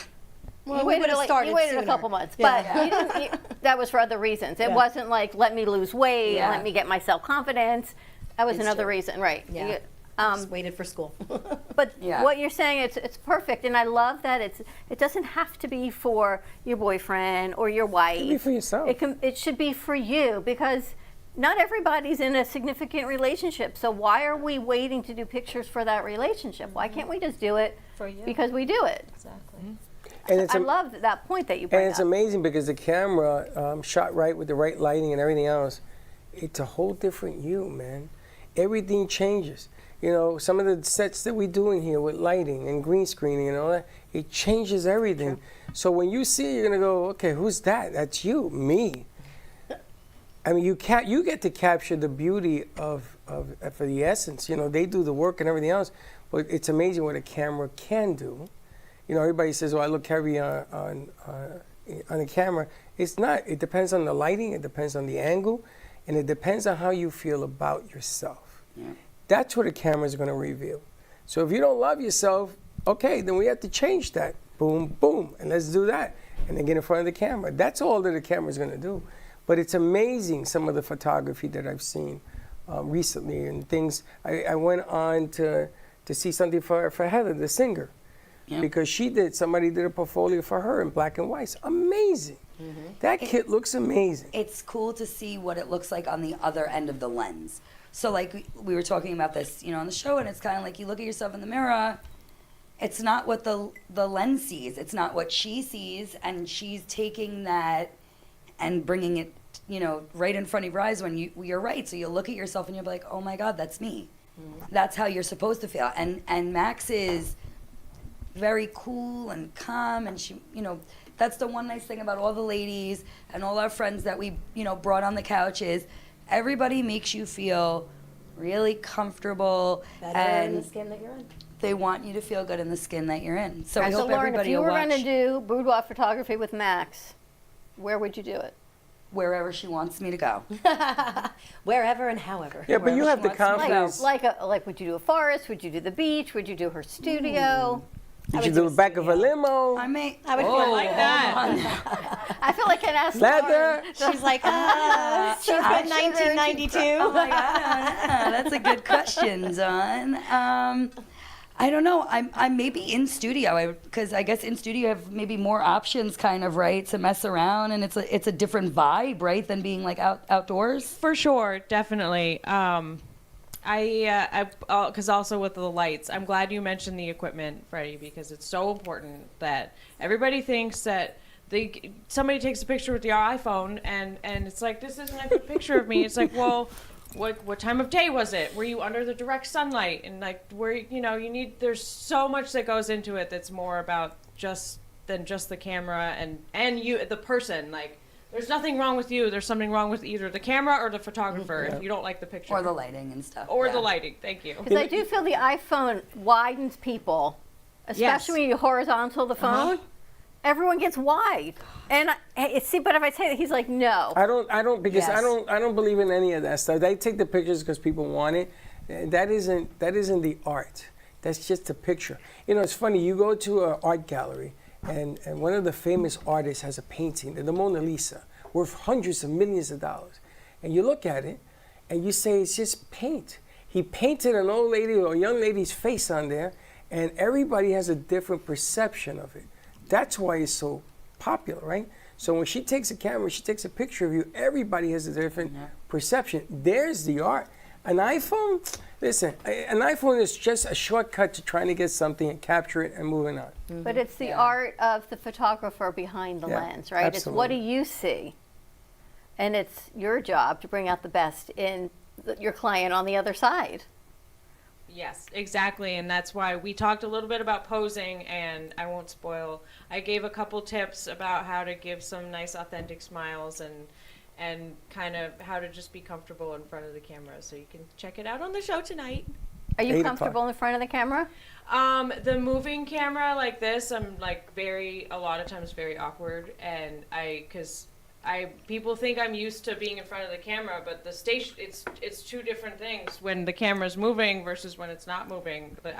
Well, you waited a couple months, but that was for other reasons. It wasn't like, let me lose weight, let me get my self-confidence. That was another reason, right? Yeah. Just waited for school. But what you're saying, it's perfect, and I love that it doesn't have to be for your boyfriend or your wife. It can be for yourself. It should be for you, because not everybody's in a significant relationship. So why are we waiting to do pictures for that relationship? Why can't we just do it for you? Because we do it. Exactly. And I love that point that you bring up. And it's amazing because the camera shot right with the right lighting and everything else. It's a whole different you, man. Everything changes. You know, some of the sets that we do in here with lighting and green screening and all that, it changes everything. So when you see it, you're going to go, okay, who's that? That's you, me. I mean, you get to capture the beauty of for the essence. You know, they do the work and everything else, but it's amazing what a camera can do. You know, everybody says, "Oh, I look heavy on the camera." It's not. It depends on the lighting. It depends on the angle, and it depends on how you feel about yourself. Yeah. That's what a camera is going to reveal. So if you don't love yourself, okay, then we have to change that. Boom, boom, and let's do that, and then get in front of the camera. That's all that the camera is going to do. But it's amazing, some of the photography that I've seen recently and things. I went on to see something for Heather, the singer, because somebody did a portfolio for her in black and white. It's amazing. Mm-hmm. That kit looks amazing. It's cool to see what it looks like on the other end of the lens. So like we were talking about this, you know, on the show, and it's kind of like you look at yourself in the mirror. It's not what the lens sees. It's not what she sees, and she's taking that and bringing it, you know, right in front of your eyes when you're right. So you look at yourself and you're like, oh my God, that's me. Mm-hmm. That's how you're supposed to feel. And Max is very cool and calm, and she, you know, that's the one nice thing about all the ladies and all our friends that we, you know, brought on the couch is everybody makes you feel really comfortable. Better in the skin that you're in. They want you to feel good in the skin that you're in. So I So hope Lauren, everybody if you will were watch. going to do boudoir photography with Max, where would you do it? Wherever she wants me to go. Wherever and however. Yeah, but you have the confidence. Like would you do a forest? Would you do the beach? Would you do her studio? You should do the back of a limo. I may. I would feel like that. I feel like I'd ask Leather. Lauren. She's like, she's from 1992. Oh my God, that's a good question, Dawn. I don't know. I'm maybe in studio because I guess in studio you have maybe more options, kind of, right, to mess around, and it's a different vibe, right, than being like outdoors. For sure, definitely. Because also with the lights, I'm glad you mentioned the equipment, Freddie, because it's so important that everybody thinks that somebody takes a picture with your iPhone and it's like, this isn't a good picture of me. It's like, well, what time of day was it? Were you under the direct sunlight? And like, there's so much that goes into it that's more about than just the camera and you, the person. Like, there's nothing wrong with you. There's something wrong with either the camera or the photographer if you don't like the picture. Or the lighting and stuff. Or the lighting, thank you. Because I do feel the iPhone widens people, especially when you horizontal the phone. Everyone gets wide, and but if I say that, he's like, no. I don't because I don't believe in any of that stuff. They take the pictures because people want it. That isn't the art. That's just a picture. You know, it's funny. You go to an art gallery, and one of the famous artists has a painting, the Mona Lisa, worth hundreds of millions of dollars, and you look at it, and you say it's just paint. He painted an old lady or a young lady's face on there, And everybody has a different perception of it. That's why it's so popular, right? So when she takes a camera, she takes a picture of you, everybody has a different perception. There's the art. An iPhone, listen, an iPhone is just a shortcut to trying to get something and capture it and moving on. But it's the art of the photographer behind the lens, right? It's what do you see? And it's your job to bring out the best in your client on the other side. Yes, exactly, and that's why we talked a little bit about posing, and I won't spoil. I gave a couple tips about how to give some nice authentic smiles and kind of how to just be comfortable in front of the camera. So you can check it out on the show tonight. Are you comfortable in front of the camera? The moving camera like this, I'm like a lot of times very awkward, and people think I'm used to being in front of the camera, but the station, it's two different things when the camera's moving versus when it's not moving. But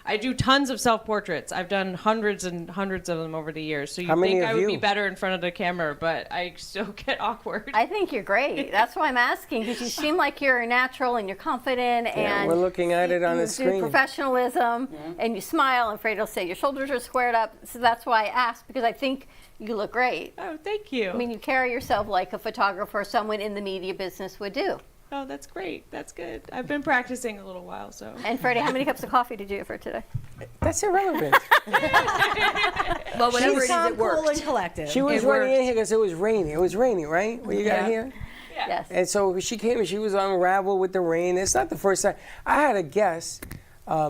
I do tons of self-portraits. I've done hundreds and hundreds of them over the years. So you'd think I would be better in front of the camera, but I still get awkward. I think you're great. That's why I'm asking, because you seem like you're natural and you're confident, and we're looking at it on the you screen. do professionalism, and you smile, and Fredo will say your shoulders are squared up. So that's why I asked, because I think you look great. Oh, thank you. I mean, you carry yourself like a photographer or someone in the media business would do. Oh, that's great. That's good. I've been practicing a little while, so. And Freddie, how many cups of coffee did you have for today? That's irrelevant. Well, whatever it is, it worked. Cool and collective. She was running in here because it was raining. It was raining, right? When you got here? Yeah. Yes. And so she came and she was unraveled with the rain. It's not the first time. I had a guest,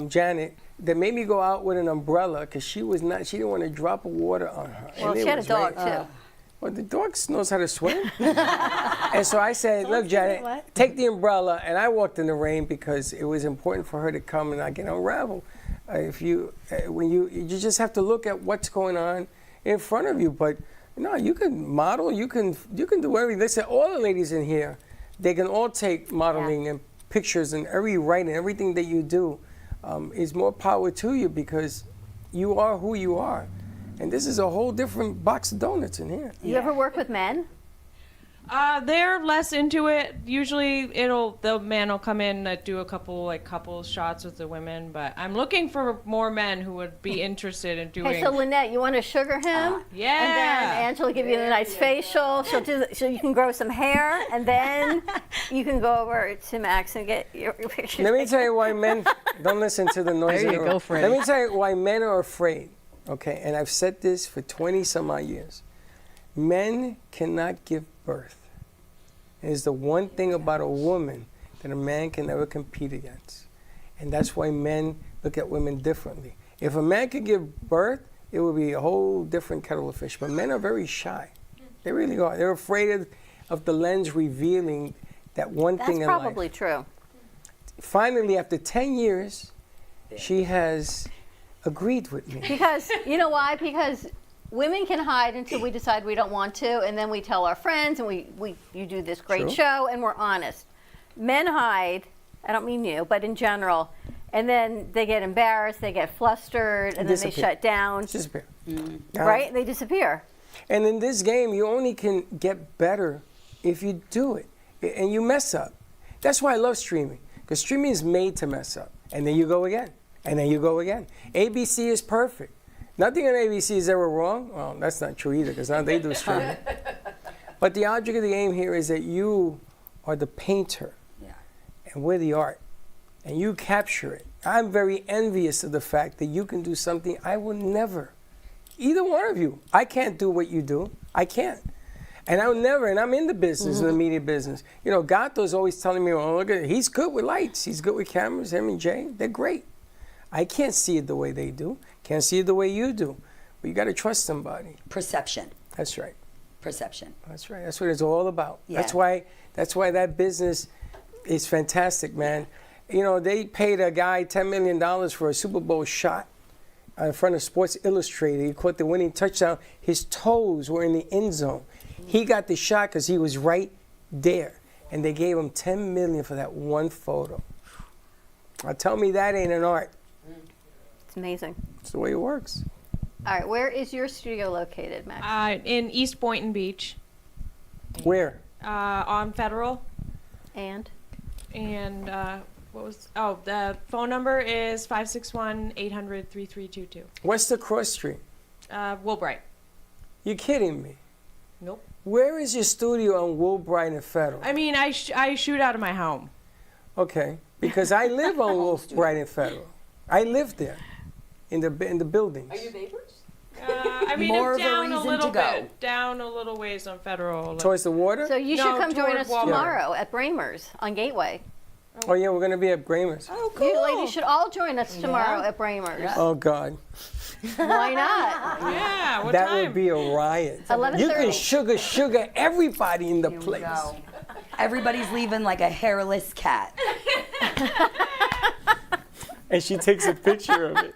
Janet, that made me go out with an umbrella because she didn't want a drop of water on her. Well, she had a dog, too. Well, the dog knows how to swim. And so I said, look, Janet, take the umbrella. And I walked in the rain because it was important for her to come and not get unraveled. When you just have to look at what's going on in front of you. But no, you can model, you can do everything. Listen, all the ladies in here, they can all take modeling and pictures, and every writing, everything that you do is more power to you because you are who you are. And this is a whole different box of donuts in here. You ever work with men? They're less into it. Usually the man will come in, do a couple shots with the women, but I'm looking for more men who would be interested in doing. Hey, so Lynette, you want to sugar him? Yeah. And then Angela give you the nice facial. So you can grow some hair, and then you can go over to Max and get your pictures. Let me tell you why men don't listen to the noise. There you go, Freddie. Let me tell you why men are afraid. Okay, and I've said this for 20 some odd years. Men cannot give birth. It is the one thing about a woman that a man can never compete against. And that's why men look at women differently. If a man could give birth, it would be a whole different kettle of fish. But men are very shy. They really are. They're afraid of the lens revealing that one thing in life. That's probably true. Finally, after 10 years, she has agreed with me. Because, you know why? Because women can hide until we decide we don't want to, and then we tell our friends, and you do this great show, and we're honest. Men hide, I don't mean you, but in general, and then they get embarrassed, they get flustered, and then they shut down. Disappear. Right? They disappear. And in this game, you only can get better if you do it, and you mess up. That's why I love streaming, because streaming is made to mess up, and then you go again. And then you go again. ABC is perfect. Nothing on ABC is ever wrong. Well, that's not true either, because now they do streaming. But the object of the game here is that you are the painter, and we're the art, and you capture it. I'm very envious of the fact that you can do something I will never. Either one of you. I can't do what you do. I can't. And I'll never, and I'm in the business, in the media business. You know, Gato's always telling me, oh, look at it. He's good with lights. He's good with cameras. Him and Jay, they're great. I can't see it the way they do. Can't see it the way you do. But you got to trust somebody. Perception. That's right. Perception. That's right. That's what it's all about. Yeah. That's why that business is fantastic, man. You know, they paid a guy $10 million for a Super Bowl shot in front of Sports Illustrated. He caught the winning touchdown. His toes were in the end zone. He got the shot because he was right there. And they gave him $10 million for that one photo. Now tell me that ain't an art. It's amazing. It's the way it works. All right, where is your studio located, Max? In East Boynton Beach. Where? On Federal. And The phone number is 561-800-3322. What's the cross street? Woolbright. You kidding me? Nope. Where is your studio on Woolbright and Federal? I mean, I shoot out of my home. Okay, because I live on Woolbright and Federal. I live there, in the buildings. Are you neighbors? I mean, More I'm of a down a reason little to go. bit, down a little ways on Federal. Towards the water? So you should No, come join toward us Walmart. tomorrow at Bramer's on Gateway. Oh yeah, we're gonna be at Bramer's. Oh, You ladies should all join us tomorrow at Bramer's. Oh God, Why not? Yeah, what that time? would be a riot. 11:30. You can sugar everybody in the place. Go. Everybody's leaving like a hairless cat. And she takes a picture of it.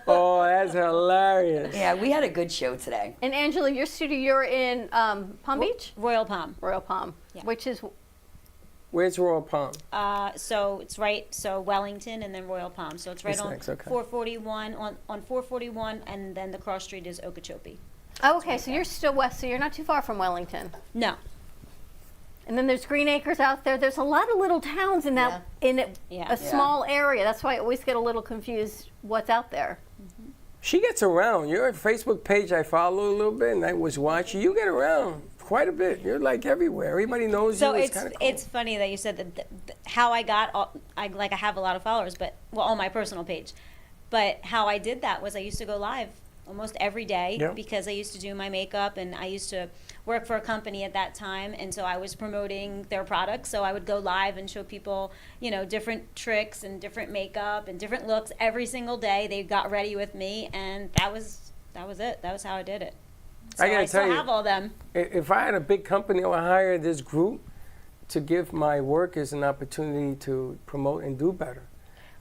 Oh, that's hilarious. Yeah, we had a good show today. And Angela, your studio, you're in Palm Beach? Royal Palm. Royal Palm, Yeah. which is, Where's Royal Palm? So it's so Wellington and then Royal Palm. So it's right That's on next, okay. 441 on 441, and then the cross street is Okeechobee. oh, okay, so you're still west, so you're not too far from Wellington. No. And then there's Green Acres out there. There's a lot of little towns in that Yeah. a small area. That's why I always get a little confused what's out there. She gets around. Your Facebook page I follow a little bit, and I was watching. You get around quite a bit. You're like everywhere. Everybody knows So you. it's kind of cool. it's funny that you said that how I got I have a lot of followers, but on my personal page. But how I did that was I used to go live almost every day Yeah. because I used to do my makeup and I used to work for a company at that time, and so I was promoting their products. So I would go live and show people, different tricks and different makeup and different looks every single day. They got ready with me, and that was it. That was how I did it. So I gotta still tell you, have all them. If I had a big company, I would hire this group to give my workers an opportunity to promote and do better.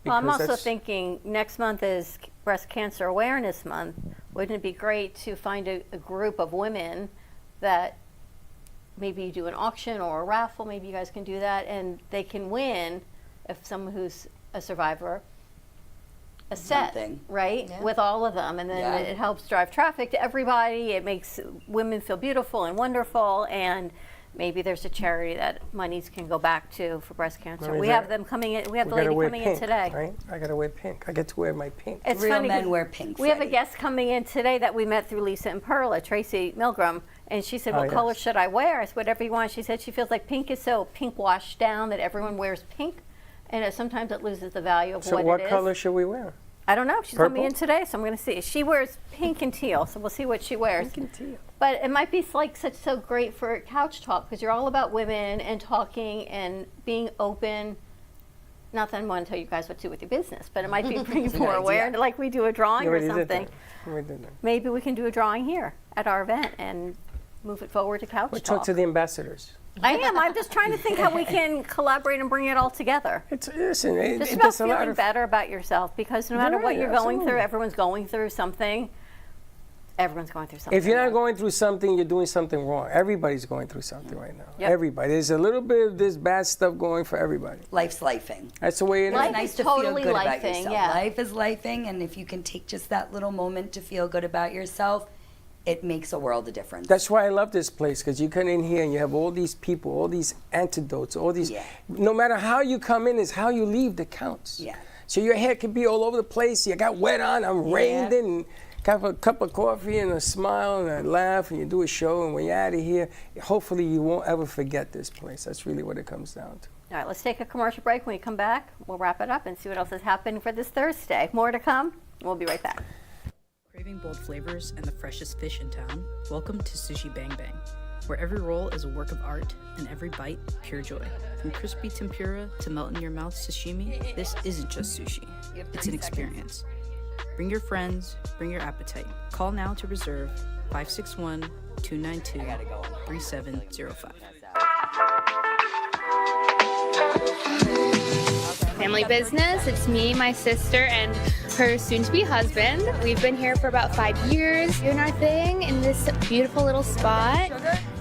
Well, I'm Because also that's- thinking next month is Breast Cancer Awareness Month. Wouldn't it be great to find a group of women that maybe you do an auction or a raffle, maybe you guys can do that, and they can win, if someone who's a survivor, a set, Something. right, with all of them, and then Yeah. it helps drive traffic to everybody. It makes women feel beautiful and wonderful, and maybe there's a charity that monies can go back to for breast cancer. Well, We is have that- them coming in. We have we the gotta lady wear coming pink, in today. Right? I gotta wear pink. I get to wear my pink. It's Real funny men 'cause wear pink, we have a Freddie. guest coming in today that we met through Lisa and Perla, Tracy Milgram, and she said, Oh, "What color yes. should I wear?" I said, "Whatever you want." She said she feels like pink is so pink washed down that everyone wears pink, and sometimes it loses the value of So what what it is. color should we wear? I don't know. She's coming in Purple? today, so I'm going to see. She wears pink and teal, so we'll see what she wears. Pink and teal. But it might be like so great for couch talk because you're all about women and talking and being open. Not that I want to tell you guys what to do with your business, but it might be bringing It's a good more idea. awareness, like we do a drawing You or already did something. that. You already did that. Maybe we can do a drawing here at our event and move it forward to couch We'll talk. talk to the ambassadors. I am. I'm just trying to think how we can collaborate and bring it all together. Listen, Just it about does a lot feeling of. better about yourself because no matter what Right, you're going through, absolutely. everyone's going through something. Everyone's going through something. If you're not going through something, you're doing something wrong. Everybody's going through something right now. Yep. Everybody. There's a little bit of this bad stuff going for everybody. Life's lifing. That's the way it is. Life It's nice is to totally feel good about lifing, yourself. yeah. Life is lifing, and if you can take just that little moment to feel good about yourself, it makes a world of difference. That's why I love this place, because you come in here and you have all these people, all these antidotes, all these. Yeah. No matter how you come in, is how you leave that counts. Yeah. So your hair could be all over the place. You got wet on. I'm rained in. And have a cup of coffee and a smile and a laugh, and you do a show. And when you're out of here, hopefully you won't ever forget this place. That's really what it comes down to. All right, let's take a commercial break. When we come back, we'll wrap it up and see what else is happening for this Thursday. More to come. We'll be right back. Craving bold flavors and the freshest fish in town? Welcome to Sushi Bang Bang, where every roll is a work of art and every bite pure joy. From crispy tempura to melt-in-your-mouth sashimi, this isn't just sushi. It's an experience. Bring your friends, bring your appetite. Call now to reserve 561-292-3705. Family business. It's me, my sister, and her soon-to-be husband. We've been here for about 5 years doing our thing in this beautiful little spot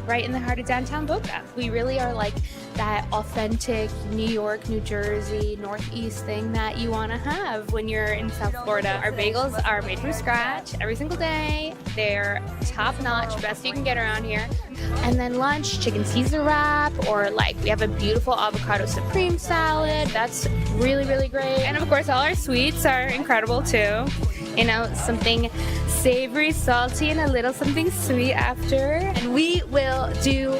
right in the heart of downtown Boca. We really are like that authentic New York, New Jersey, Northeast thing that you want to have when you're in South Florida. Our bagels are made from scratch every single day. They're top-notch, best you can get around here. And then lunch, chicken Caesar wrap, or like we have a beautiful avocado supreme salad. That's really, really great. And of course, all our sweets are incredible too. You know, something savory, salty, and a little something sweet after. And we will do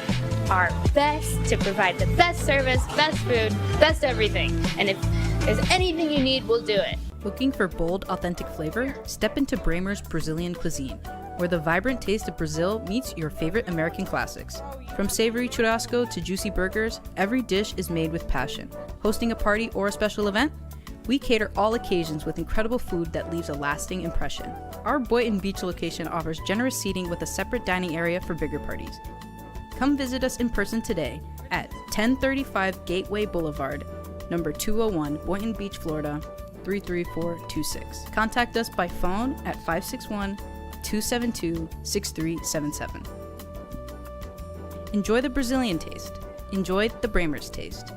our best to provide the best service, best food, best everything. And if there's anything you need, we'll do it. Looking for bold, authentic flavor? Step into Bramer's Brazilian cuisine, where the vibrant taste of Brazil meets your favorite American classics. From savory churrasco to juicy burgers, every dish is made with passion. Hosting a party or a special event? We cater all occasions with incredible food that leaves a lasting impression. Our Boynton Beach location offers generous seating with a separate dining area for bigger parties. Come visit us in person today at 1035 Gateway Boulevard, number 201, Boynton Beach, Florida, 33426. Contact us by phone at 561-272-6377. Enjoy the Brazilian taste. Enjoy the Bramer's taste.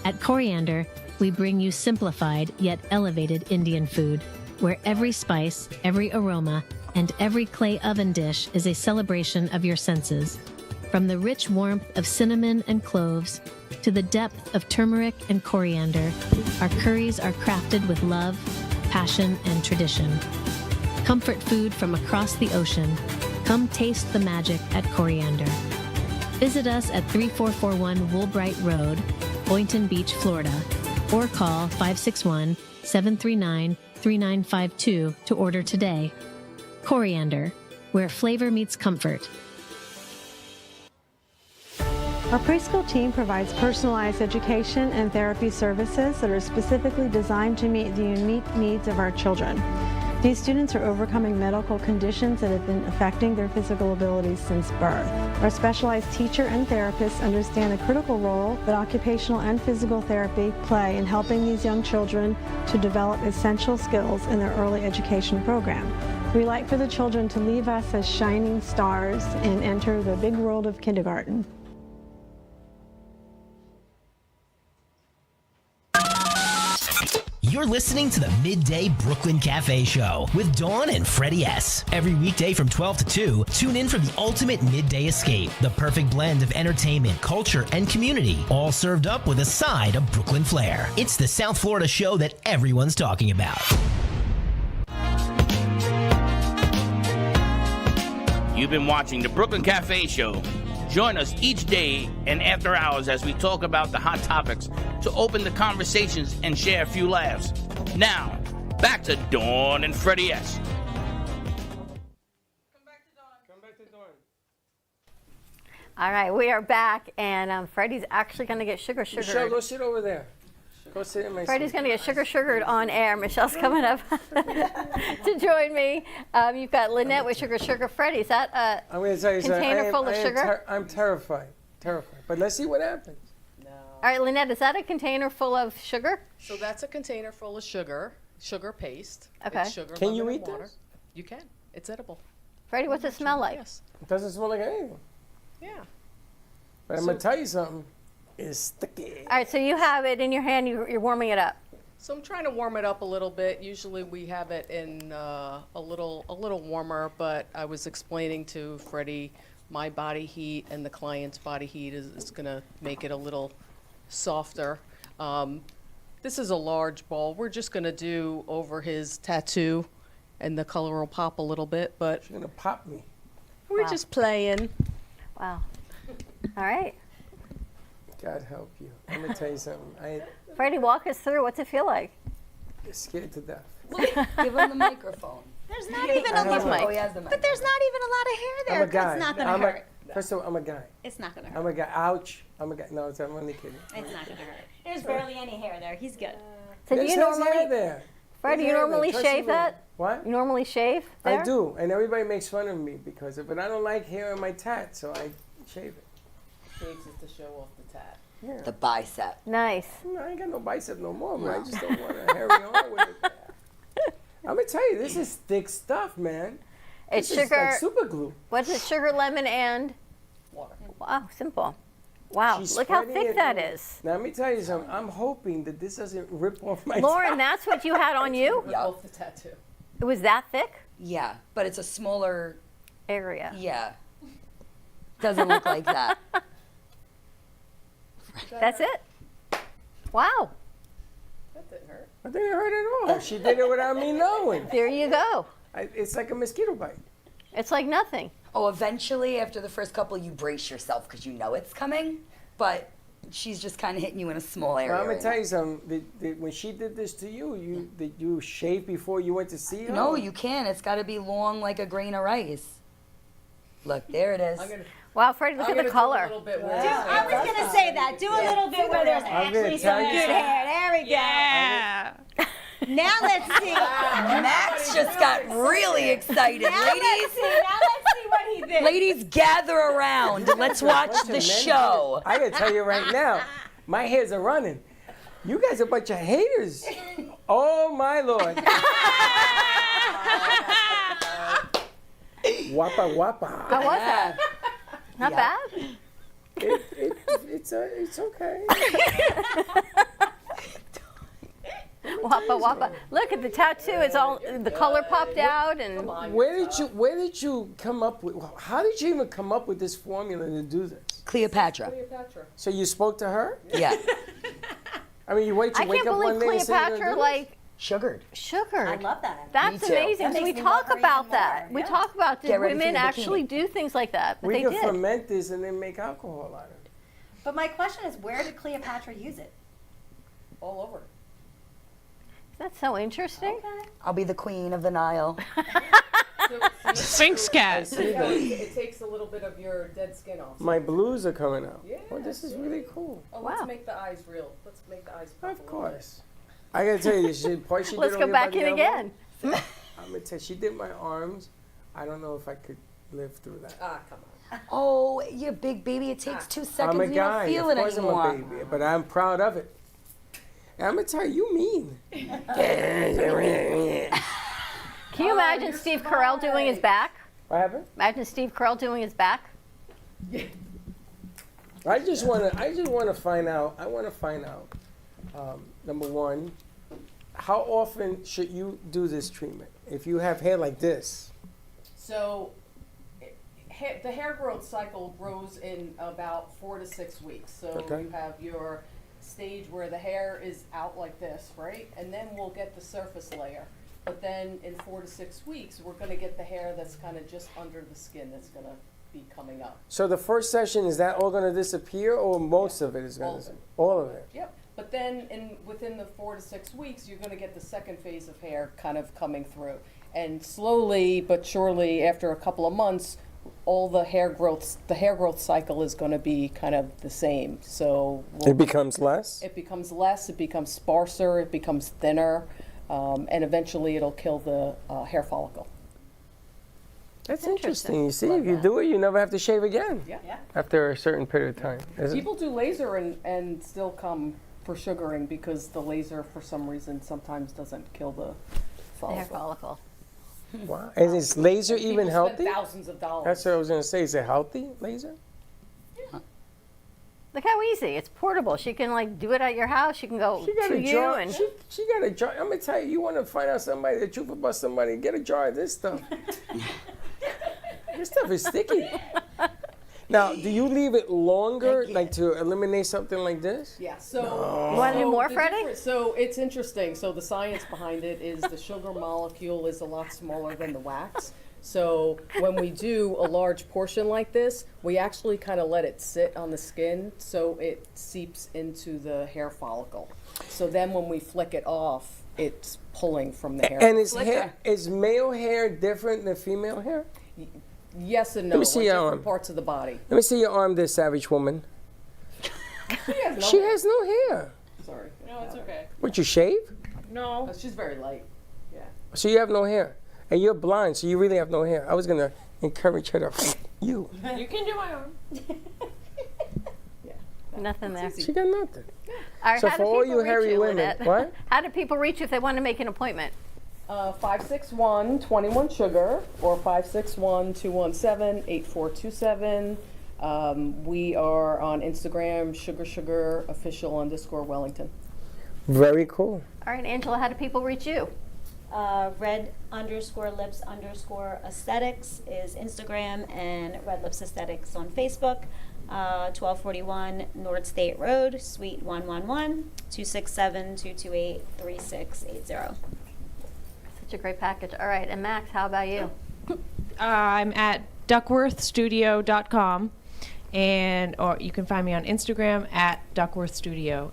At Coriander, we bring you simplified yet elevated Indian food, where every spice, every aroma, and every clay oven dish is a celebration of your senses. From the rich warmth of cinnamon and cloves to the depth of turmeric and coriander, our curries are crafted with love, passion, and tradition. Comfort food from across the ocean. Come taste the magic at Coriander. Visit us at 3441 Woolbright Road, Boynton Beach, Florida, or call 561-739-3952 to order today. Coriander, where flavor meets comfort. Our preschool team provides personalized education and therapy services that are specifically designed to meet the unique needs of our children. These students are overcoming medical conditions that have been affecting their physical abilities since birth. Our specialized teacher and therapists understand the critical role that occupational and physical therapy play in helping these young children to develop essential skills in their early education program. We like for the children to leave us as shining stars and enter the big world of kindergarten. You're listening to the Midday Brooklyn Cafe Show with Dawn and Freddie S. Every weekday from 12 to 2, tune in for the ultimate midday escape. The perfect blend of entertainment, culture, and community, all served up with a side of Brooklyn flair. It's the South Florida show that everyone's talking about. You've been watching the Brooklyn Cafe Show. Join us each day and after hours as we talk about the hot topics to open the conversations and share a few laughs. Now, back to Dawn and Freddie S. All right, we are back, and Freddie's actually going to get sugared. Michelle, go sit over there. Go sit in my Freddie's seat. going to get sugared on air. Michelle's coming up to join me. You've got Lynette with sugar. Freddie, is that a I'm going to tell you container full of sugar? I'm terrified. But let's see what happens. All right, Lynette, is that a container full of sugar? So that's a container full of sugar paste. Okay. It's sugar, Can you lemon, eat and water. this? You can. It's edible. Freddie, what's it smell like? Yes. It doesn't smell like anything. Yeah. But I'm going to tell you something. It's sticky. All right, so you have it in your hand. You're warming it up. So I'm trying to warm it up a little bit. Usually we have it in a little warmer, but I was explaining to Freddie my body heat and the client's body heat is going to make it a little softer. This is a large bowl. We're just going to do over his tattoo, and the color will pop a little bit, but She's going to pop me. we're just playing. Wow. All right. God help you. I'm going to tell you something. Freddie, walk us through. What's it feel like? I'm scared to death. Give him the microphone. There's not even I a have lot. a- Oh, he has the But there's not even a lot of hair there. I'm a guy. It's not gonna hurt. First of all, I'm a guy. It's not gonna hurt. I'm a guy. Ouch. I'm a guy. No, I'm only kidding. It's not gonna hurt. There's barely any hair there. He's good. So do There's you hair normally, there. Freddie, you There's hair normally there. Trust shave me. that? What? You normally shave there? I do, and everybody makes fun of me because of it. But I don't like hair in my tat, so I shave it. Shaves it to show off the tat. Yeah. The bicep. Nice. No, I ain't got no bicep no more, but I just don't want a hairy arm with it. I'm gonna tell you, this is thick stuff, man. It's This is sugar. like super glue. What's it? Sugar, lemon, and Water. wow, simple. Wow, She's look how spreading thick it that over. is. Now let me tell you something. I'm hoping that this doesn't rip off my Lauren, top. that's what you had on you? Yup. The tattoo. It was that thick? Yeah, but it's a smaller area. Yeah. Doesn't look like that. That's it? Wow. That didn't hurt. I didn't hurt at all. She did it without me knowing. There you go. It's like a mosquito bite. It's like nothing. Oh, eventually, after the first couple, you brace yourself because you know it's coming. But she's just kind of hitting you in a small area. Well, I'm gonna right tell now. you something. When she did this to you, did you shave before you went to see her? No, you can't. It's got to be long like a grain of rice. Look, there it is. Wow, Freddie, look at the color. I was going to say that. Do a little bit where there's I'm gonna actually some tell good you hair. There we go. Yeah. Now let's see. Max just got really excited. Now let's see what he did. Ladies, gather around. Let's watch the show. I gotta tell you right now, my hairs are running. You guys are a bunch of haters. Oh my Lord. Wappa wappa. How was that? Not bad? It's okay. Wappa wappa. Look at the tattoo. It's all the color popped out and. Where did you come up with? How did you even come up with this formula to do this? Cleopatra. So you spoke to her? Yeah. I mean, you wake I up can't one believe day and say you're gonna Cleopatra do like Sugared. sugared. I love that. That's Me too. amazing. That So we makes me talk love her about even that. more. We Yeah. talk about did Get ready for women your bikini. actually do things like that, but We they can did. ferment this and then make alcohol out of it. But my question is, where did Cleopatra use it? All over. That's so interesting. I'll be the queen of the Nile. Sphinx cat. It takes a little bit of your dead skin off. My blues are coming out. Yeah. Oh, this is really cool. Oh, Wow. let's make the eyes real. Let's make the eyes pop. Of course. I gotta tell you, she did Let's on go your back body in elbow. again. I'm gonna tell you, she did my arms. I don't know if I could live through that. Ah, come on. Oh, you're a big baby. It takes 2 I'm seconds a and you don't guy. feel Of it course anymore. I'm a baby, but I'm proud of it. And I'm gonna tell you, you mean. Can you imagine Steve Carell doing his back? What happened? Imagine Steve Carell doing his back. I just wanna find out. I wanna find out. Number one, how often should you do this treatment? If you have hair like this. So, the hair growth cycle grows in about 4 to 6 weeks. So Okay. you have your stage where the hair is out like this, right? And then we'll get the surface layer. But then in 4 to 6 weeks, we're going to get the hair that's kind of just under the skin that's going to be coming up. So the first session, is that all gonna disappear, or most of it is gonna All of it. disappear? All of it. Yep. But then within the 4 to 6 weeks, you're going to get the second phase of hair kind of coming through. And slowly but surely, after a couple of months, all the hair growth cycle is going to be kind of the same. So It becomes less? it becomes less, it becomes sparser, it becomes thinner, and eventually it'll kill the hair follicle. That's interesting. You see, if you do it, you never have to shave again. Yeah. After a certain period of time. Is it? People do laser and still come for sugaring because the laser, for some reason, sometimes doesn't kill the The hair follicle. follicle. Wow. Is laser even People healthy? spend thousands of dollars. That's what I was gonna say. Is it healthy, laser? Look how easy. It's portable. She can like do it at your house. She can go She got to a you jar. and She got a jar. I'm gonna tell you, you want to find out somebody, the truth about somebody, get a jar of this stuff. This stuff is sticky. Now, do you leave it longer, like to eliminate something like this? Yeah, so. You wanna do so more, the Freddie? difference- So it's interesting. So the science behind it is the sugar molecule is a lot smaller than the wax. So when we do a large portion like this, we actually kind of let it sit on the skin so it seeps into the hair follicle. So then when we flick it off, it's pulling from the hair. And is male hair different than female hair? Yes and no. Let me see on your different arm. parts of the body. Let me see your arm, this savage woman. She She has no hair. Sorry. No, it's okay. What, you shave? No. She's very light. Yeah. So you have no hair. And you're blind, so you really have no hair. I was gonna encourage her to you. You can do my arm. nothing there. She got nothing. All right, So how for do all people you reach hairy you, women, Lynette? what? How do people reach you if they want to make an appointment? 561-21 sugar or 561-217-8427. We are on Instagram, sugar_official_Wellington. Very cool. All right, Angela, how do people reach you? red_lips_aesthetics is Instagram, and Red Lips Aesthetics on Facebook. 1241 North State Road, Suite 111, 267-228-3680. Such a great package. All right, and Max, how about you? I'm at duckworthstudio.com, or you can find me on Instagram at duckworthstudio,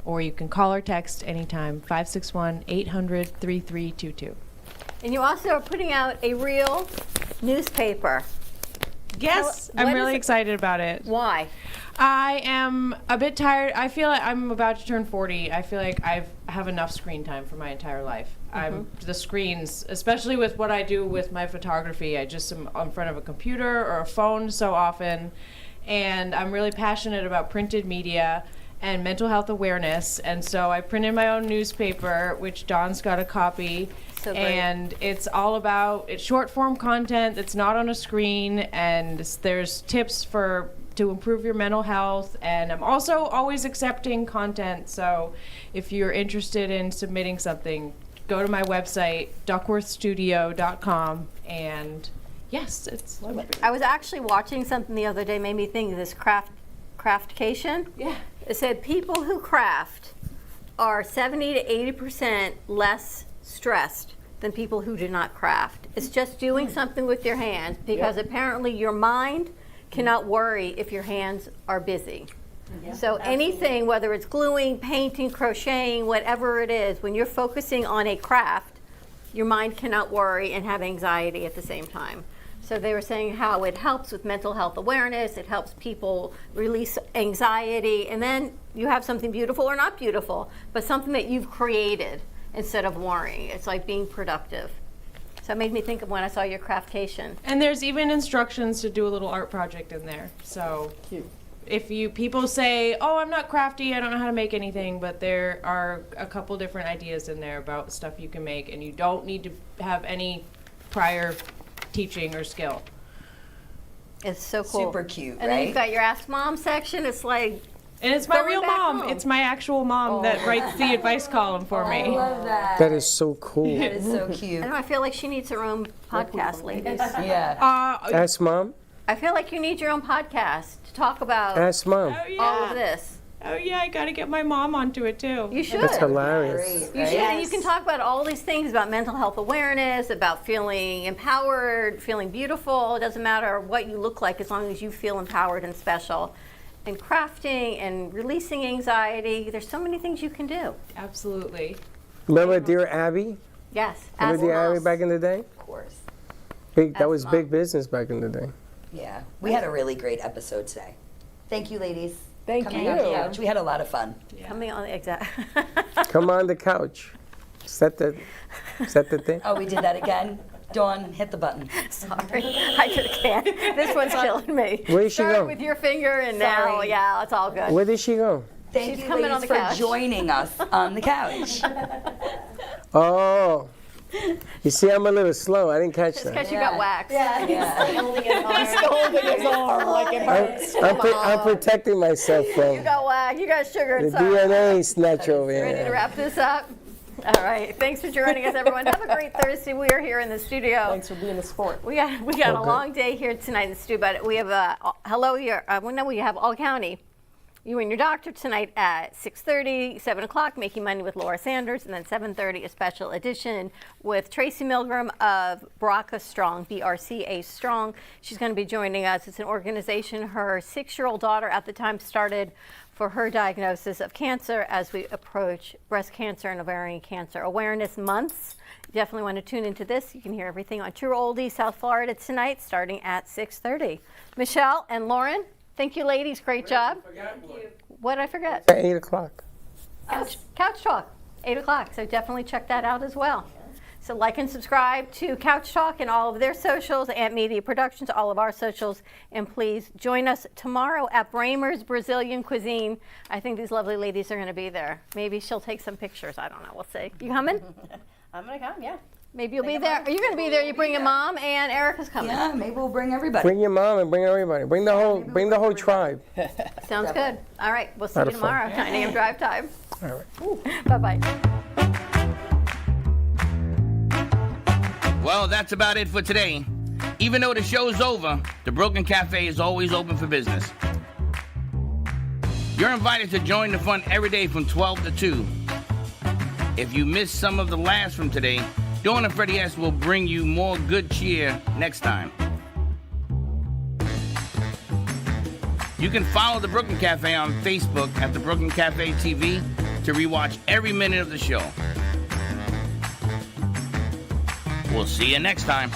or you can call or text anytime 561-800-3322. And you also are putting out a real newspaper. Yes, I'm really excited about it. Why? I am a bit tired. I feel like I'm about to turn 40. I feel like I have enough screen time for my entire life. The screens, especially with what I do with my photography, I just am in front of a computer or a phone so often. And I'm really passionate about printed media and mental health awareness. And so I printed my own newspaper, which Dawn's got a copy. So great. And it's all about, it's short form content that's not on a screen, and there's tips to improve your mental health. And I'm also always accepting content, so if you're interested in submitting something, go to my website, duckworthstudio.com, and yes, it's I was actually watching something the other day, made me think of this craftcation. Yeah. It said people who craft are 70 to 80% less stressed than people who do not craft. It's just doing something with your hands, because apparently your mind cannot worry if your hands are busy. So anything, whether it's gluing, painting, crocheting, whatever it is, when you're focusing on a craft, your mind cannot worry and have anxiety at the same time. So they were saying how it helps with mental health awareness, it helps people release anxiety, and then you have something beautiful or not beautiful, but something that you've created instead of worrying. It's like being productive. So it made me think of when I saw your craftcation. And there's even instructions to do a little art project in there. So if people say, oh, I'm not crafty, I don't know how to make anything, but there are a couple different ideas in there about stuff you can make, and you don't need to have any prior teaching or skill. It's so cool. Super cute, and then you've got your Ask Mom section. It's like, and it's my going real back mom. home. It's my actual mom that writes the advice column for me. I love that. That is so cool. That is so cute. I know, I feel like she needs her own podcast, ladies. Yeah. Ask Mom. I feel like you need your own podcast to talk about Ask Mom. all of this. Oh yeah, I gotta get my mom onto it too. You should. That's hilarious. You should. And you can talk about all these things about mental health awareness, about feeling empowered, feeling beautiful. It doesn't matter what you look like as long as you feel empowered and special. And crafting and releasing anxiety. There's so many things you can do. Absolutely. Remember Dear Abby? Yes. Remember Dear Abby back in the day? Of course. That was big business back in the day. Yeah. We had a really great episode today. Thank you, ladies. Thank you. On the couch. We had a lot of fun. Coming on the exact. Come on the couch. Set the thing. Oh, we did that again? Dawn, hit the button. Sorry, I just can't. This one's killing me. Where did she Started go? with your finger, and now, Sorry. yeah, it's all good. Where did she go? Thank She's you, coming ladies, on the for couch. joining us on the couch. Oh. You see, I'm a little slow. I didn't catch It's that. because you got waxed. Yeah. He's holding his arm. He's holding his arm like it hurts. I'm protecting myself You from got waxed. You got sugar the inside. DNA snatch over Ready to here. wrap this up? All right. Thanks for joining us, everyone. Have a great Thursday. We are here in the studio. Thanks for being a sport. We got a long day here tonight in the studio, but we have we have All County. You and your doctor tonight at 6:30, 7 o'clock, Making Money with Laura Sanders, and then 7:30, a special edition with Tracy Milgram of BRCA Strong, BRCA Strong. She's going to be joining us. It's an organization her 6-year-old daughter at the time started for her diagnosis of cancer as we approach breast cancer and ovarian cancer awareness months. You definitely want to tune into this. You can hear everything on True Oldie, South Florida tonight, starting at 6:30. Michelle and Lauren, thank you, ladies. Great job. What did I forget? At 8 o'clock. Couch Talk, 8 o'clock. So definitely check that out as well. So like and subscribe to Couch Talk and all of their socials, Ant Media Productions, all of our socials. And please join us tomorrow at Bramer's Brazilian Cuisine. I think these lovely ladies are going to be there. Maybe she'll take some pictures. I don't know. We'll see. You coming? I'm going to come, yeah. Maybe you'll be there. Are you going to be there? You bring your mom and Erica's coming. Yeah, maybe we'll bring everybody. Bring your mom and bring everybody. Bring the whole tribe. Sounds good. All right. We'll see you Wonderful. tomorrow, 9 a.m. drive time. All right. Bye-bye. Well, that's about it for today. Even though the show's over, the Brooklyn Cafe is always open for business. You're invited to join the fun every day from 12 to 2. If you missed some of the laughs from today, Dawn and Freddie S. will bring you more good cheer next time. You can follow the Brooklyn Cafe on Facebook at the Brooklyn Cafe TV to rewatch every minute of the show. We'll see you next time.